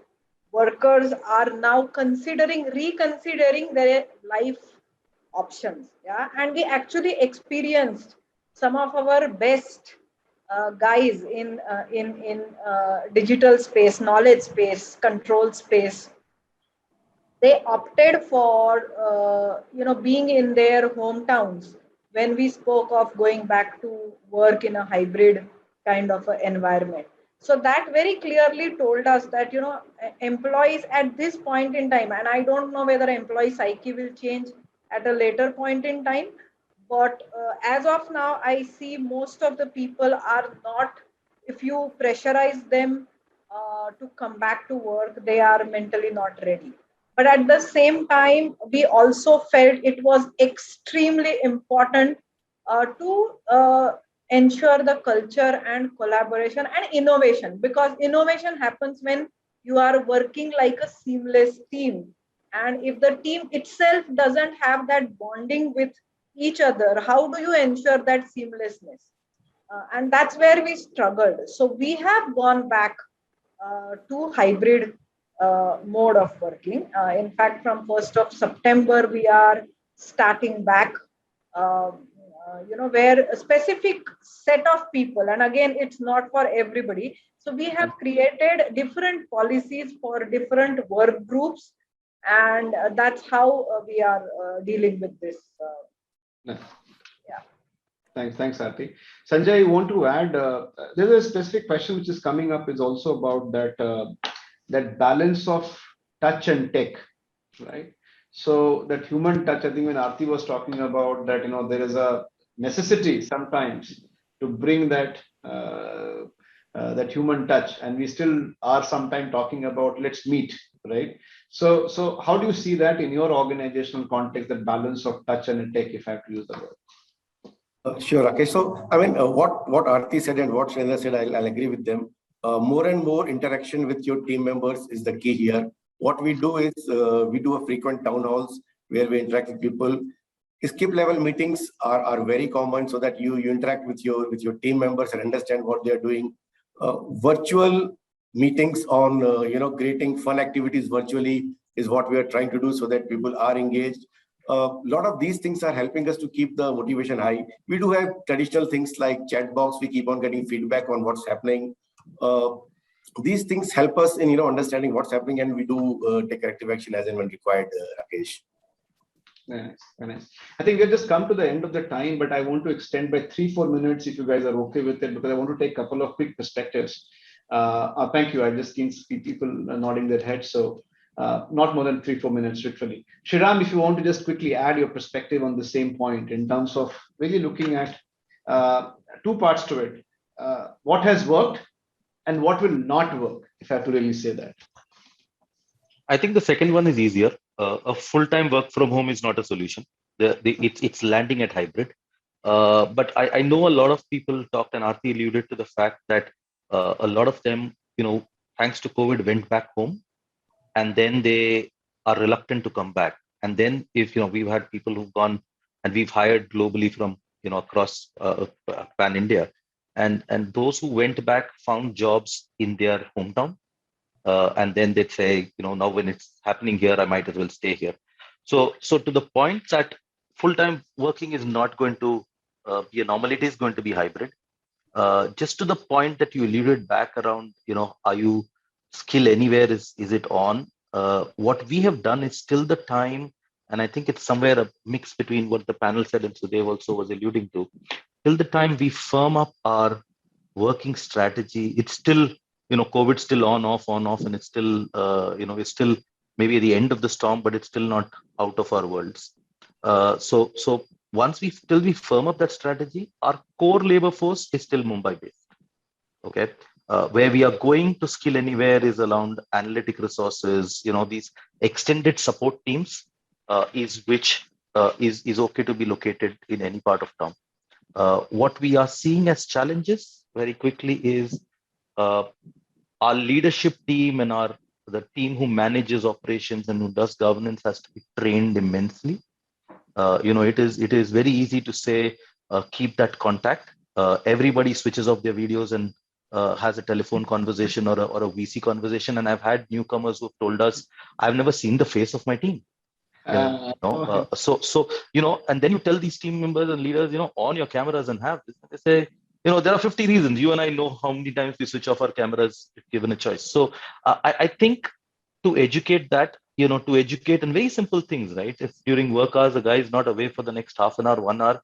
workers are now reconsidering their life options. And we actually experienced some of our best guys in digital space, knowledge space, control space. They opted for being in their hometowns when we spoke of going back to work in a hybrid kind of environment. So that very clearly told us that employees at this point in time, and I don't know whether employee psyche will change at a later point in time, but as of now, I see most of the people are not, if you pressurize them to come back to work, they are mentally not ready. But at the same time, we also felt it was extremely important to ensure the culture and collaboration and innovation, because innovation happens when you are working like a seamless team. And if the team itself doesn't have that bonding with each other, how do you ensure that seamlessness? And that's where we struggled. So we have gone back to hybrid mode of working. In fact, from 1st of September, we are starting back, where a specific set of people, and again, it's not for everybody. So we have created different policies for different work groups, and that's how we are dealing with this. Thanks, Aarti. Sanjay, you want to add? There's a specific question which is coming up. Is also about that balance of touch and tech, right? So that human touch. I think when Aarti was talking about that, there is a necessity sometimes to bring that human touch, and we still are sometimes talking about let's meet, right? So how do you see that in your organizational context, that balance of touch and tech, if I have to use the word? Sure, Rakesh. So, I mean, what Aarti said and what Shreyendra said, I'll agree with them. more and more interaction with your team members is the key here. What we do is we do a frequent town halls where we interact with people. Skip level meetings are very common, so that you interact with your team members and understand what they are doing. Virtual meetings on creating fun activities virtually is what we are trying to do, so that people are engaged. A lot of these things are helping us to keep the motivation high. We do have traditional things like chat box. We keep on getting feedback on what's happening. These things help us in understanding what's happening, and we do take corrective action as and when required. Rakesh. Very nice, very nice. I think we've just come to the end of the time, but I want to extend by 3-4 minutes if you guys are okay with it, because I want to take a couple of quick perspectives. Thank you. I just seen people nodding their heads, so not more than 3-4 minutes, literally. Shriram, if you want to just quickly add your perspective on the same point in terms of really looking at two parts to it. What has worked and what will not work, if I have to really say that. I think the second one is easier. A full-time work from home is not a solution. It's landing at hybrid. But I know a lot of people talked, and Aarti alluded to the fact that a lot of them, thanks to COVID, went back home, and then they are reluctant to come back. And then if we've had people who've gone, and we've hired globally from across pan India, and those who went back found jobs in their hometown. And then they'd say, now when it's happening here, I might as well stay here. So to the point that full-time working is not going to be a normal, it is going to be hybrid. Just to the point that you alluded back around, are you skill anywhere? Is it on? What we have done is till the time, and I think it's somewhere a mix between what the panel said and Sudev also was alluding to, till the time we firm up our working strategy, it's still, COVID's still on, off, and it's still, it's still maybe at the end of the storm, but it's still not out of our worlds. So once we firm up that strategy, our core labor force is still Mumbai based. Okay. Where we are going to skill anywhere is around analytic resources, these extended support teams is okay to be located in any part of town. What we are seeing as challenges very quickly is our leadership team and the team who manages operations and who does governance has to be trained immensely. It is very easy to say, keep that contact. Everybody switches off their videos and has a telephone conversation or a VC conversation. And I've had newcomers who have told us, I've never seen the face of my team. So and then you tell these team members and leaders, on your cameras and have this. They say, there are 50 reasons. You and I know how many times we switch off our cameras if given a choice. So I think to educate that, to educate in very simple things, right? If during work hours, a guy is not away for the next half an hour, 1 hour,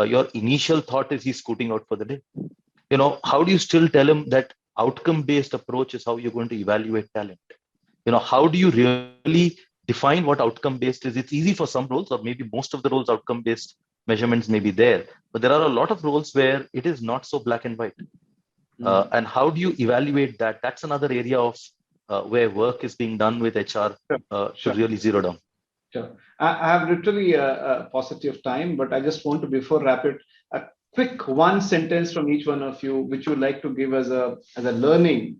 your initial thought is he's scooting out for the day. How do you still tell him that outcome-based approach is how you're going to evaluate talent? How do you really define what outcome-based is? It's easy for some roles, or maybe most of the roles outcome-based measurements may be there, but there are a lot of roles where it is not so black and white. And how do you evaluate that? That's another area of where work is being done with HR to really zero down. Sure. I have literally a paucity of time, but I just want to, before wrap it, a quick one sentence from each one of you, which you would like to give as a learning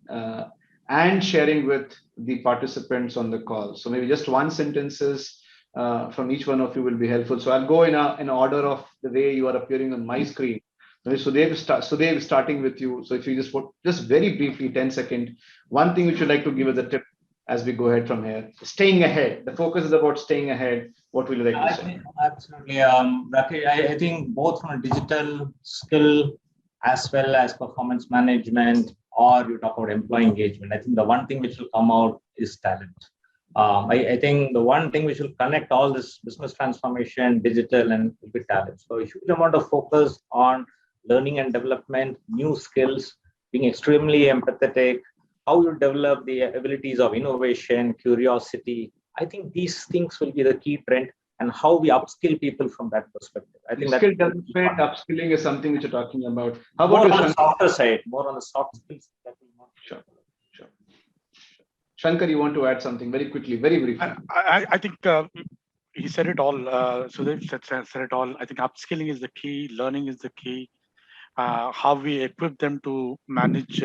and sharing with the participants on the call. So maybe just one sentences from each one of you will be helpful. So I'll go in order of the way you are appearing on my screen. Sudev, starting with you. So if you just very briefly, 10 seconds, one thing which you'd like to give as a tip as we go ahead from here. Staying ahead. The focus is about staying ahead. What will you like to say? Absolutely. Rakesh, I think both from a digital skill as well as performance management, or you talk about employee engagement, I think the one thing which will come out is talent. I think the one thing which will connect all this business transformation, digital, and will be talent. So a huge amount of focus on learning and development, new skills, being extremely empathetic, how you develop the abilities of innovation, curiosity. I think these things will be the key trend, and how we upskill people from that perspective. I think skill development, upskilling is something which you're talking about. How about more on the softer side, more on the soft skills? Sure. Shankar, you want to add something very quickly, very briefly? I think he said it all. Sudev said it all. I think upskilling is the key. Learning is the key. how we equip them to manage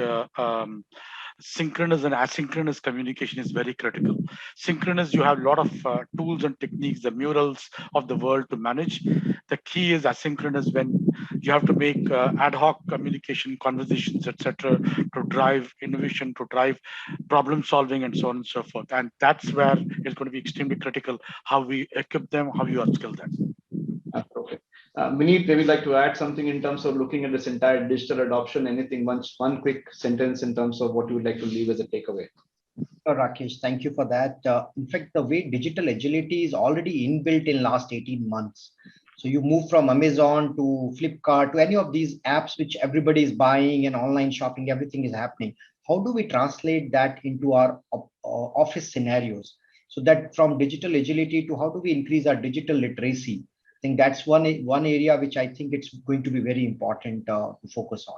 synchronous and asynchronous communication is very critical. Synchronous, you have a lot of tools and techniques, the murals of the world to manage. The key is asynchronous, when you have to make ad hoc communication, conversations, etc., to drive innovation, to drive problem solving, and so on and so forth. And that's where it's going to be extremely critical how we equip them, how you upskill them. Okay. Vineet, they would like to add something in terms of looking at this entire digital adoption. Anything, one quick sentence in terms of what you would like to leave as a takeaway. Rakesh, thank you for that. In fact, the way digital agility is already inbuilt in last 18 months. So you move from Amazon to Flipkart to any of these apps which everybody is buying, and online shopping, everything is happening. How do we translate that into our office scenarios? So that from digital agility to how do we increase our digital literacy? I think that's one area which I think it's going to be very important to focus on.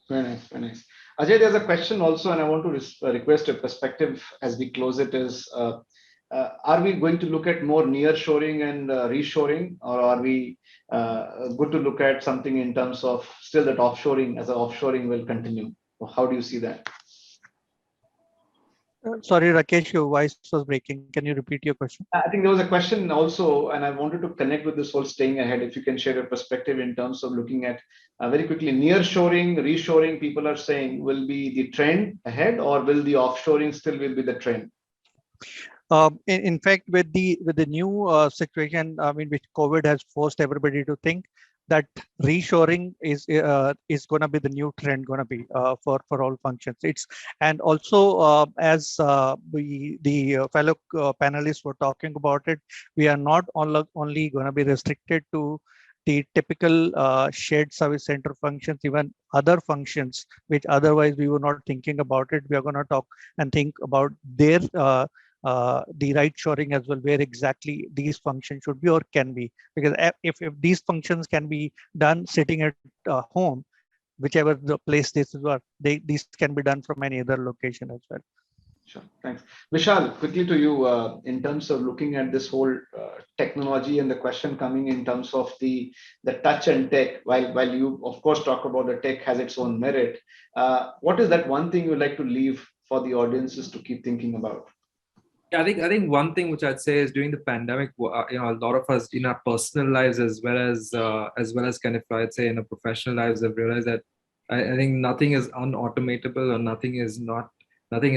Very nice, very nice. Ajay, there's a question also, and I want to request a perspective as we close it is, are we going to look at more nearshoring and reshoring, or are we good to look at something in terms of still that offshoring, as offshoring will continue? How do you see that? Sorry, Rakesh, your voice was breaking. Can you repeat your question? I think there was a question also, and I wanted to connect with this whole staying ahead. If you can share your perspective in terms of looking at very quickly, nearshoring, reshoring, people are saying will be the trend ahead, or will the offshoring still will be the trend? In fact, with the new situation, I mean, which COVID has forced everybody to think, that reshoring is going to be the new trend, going to be for all functions. It's, and also as the fellow panelists were talking about it, we are not only going to be restricted to the typical shared service center functions, even other functions which otherwise we were not thinking about it. We are going to talk and think about their the right shoring as well, where exactly these functions should be or can be, because if these functions can be done sitting at home, whichever the place this is, these can be done from any other location as well. Sure, thanks. Vishal, quickly to you, in terms of looking at this whole technology, and the question coming in terms of the touch and tech, while you of course talk about the tech has its own merit, what is that one thing you'd like to leave for the audiences to keep thinking about? Yeah, I think one thing which I'd say is during the pandemic, a lot of us in our personal lives as well as kind of, I'd say, in our professional lives have realized that I think nothing is unautomatable, or nothing is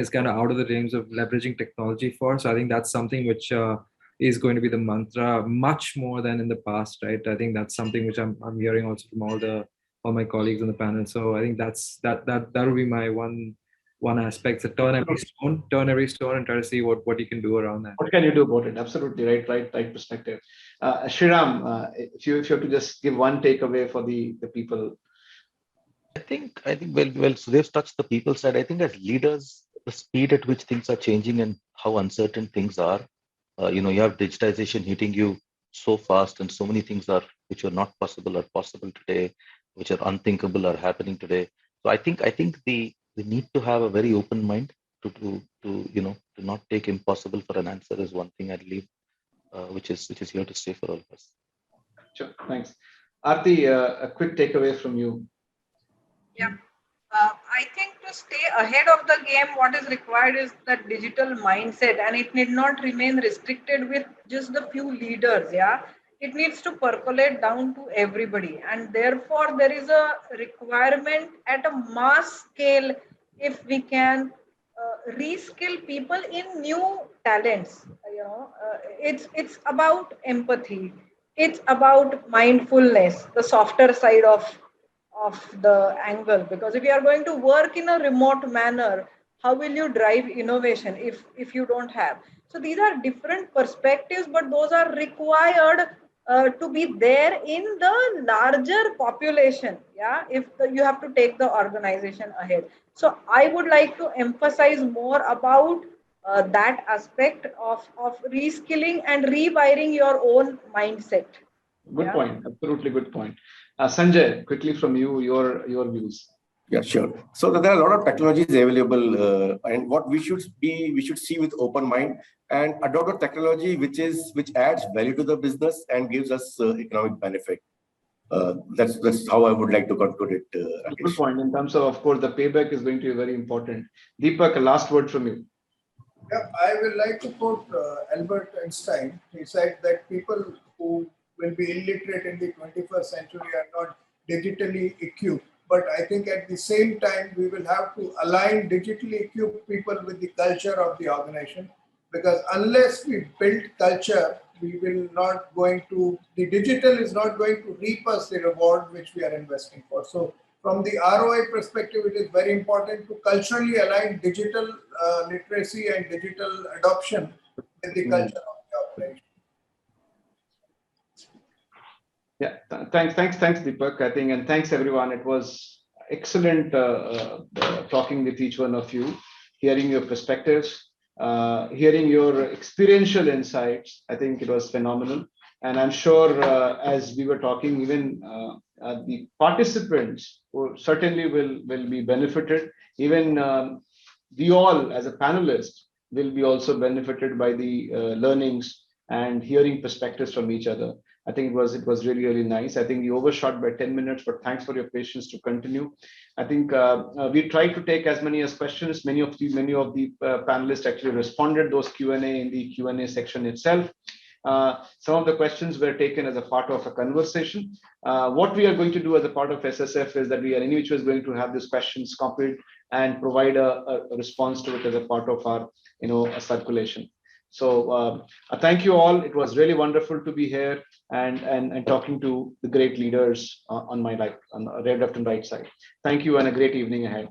kind of out of the range of leveraging technology for. So I think that's something which is going to be the mantra much more than in the past, right? I think that's something which I'm hearing also from all my colleagues on the panel. So I think that will be my one aspect. So turn every stone and try to see what you can do around that. What can you do about it? Absolutely right perspective. Shriram, if you have to just give one takeaway for the people. I think well, so they've touched the people side. I think as leaders, the speed at which things are changing and how uncertain things are, you have digitization hitting you so fast, and so many things which are not possible are possible today, which are unthinkable are happening today. So I think we need to have a very open mind to not take impossible for an answer is one thing I'd leave, which is here to stay for all of us. Sure, thanks. Aarti, a quick takeaway from you. Yeah, I think to stay ahead of the game, what is required is that digital mindset, and it need not remain restricted with just the few leaders. Yeah, it needs to percolate down to everybody, and therefore there is a requirement at a mass scale if we can reskill people in new talents. It's about empathy, it's about mindfulness, the softer side of the angle, because if you are going to work in a remote manner, how will you drive innovation if you don't have? So these are different perspectives, but those are required to be there in the larger population. Yeah, you have to take the organization ahead. So I would like to emphasize more about that aspect of reskilling and rewiring your own mindset. Good point. Absolutely good point. Sanjay, quickly from you, your views. Yeah, sure. So there are a lot of technologies available, and what we should see with open mind and adopt a technology which adds value to the business and gives us economic benefit. That's how I would like to conclude it. Good Rakesh. point. In terms of course, the payback is going to be very important. Deepak, a last word from you. Yeah, I would like to quote Albert Einstein. He said that people who will be illiterate in the 21st century are not digitally equipped. But I think at the same time, we will have to align digitally equipped people with the culture of the organization. Because unless we build culture, we will not going to, the digital is not going to reap us the reward which we are investing for. So from the ROI perspective, it is very important to culturally align digital literacy and digital adoption with the culture of the operation. Yeah, thanks, Deepak. I think, and thanks everyone. It was excellent talking with each one of you, hearing your perspectives, hearing your experiential insights. I think it was phenomenal, and I'm sure as we were talking, even the participants certainly will be benefited. Even we all, as a panelist, will be also benefited by the learnings and hearing perspectives from each other. I think it was really nice. I think we overshot by 10 minutes, but thanks for your patience to continue. I think we tried to take as many as questions. Many of the panelists actually responded those Q&A in the Q&A section itself. Some of the questions were taken as a part of a conversation. What we are going to do as a part of SSF is that we are in which was going to have these questions copied and provide a response to it as a part of our a circulation. So thank you all. It was really wonderful to be here and talking to the great leaders on my left and right side. Thank you and a great evening ahead.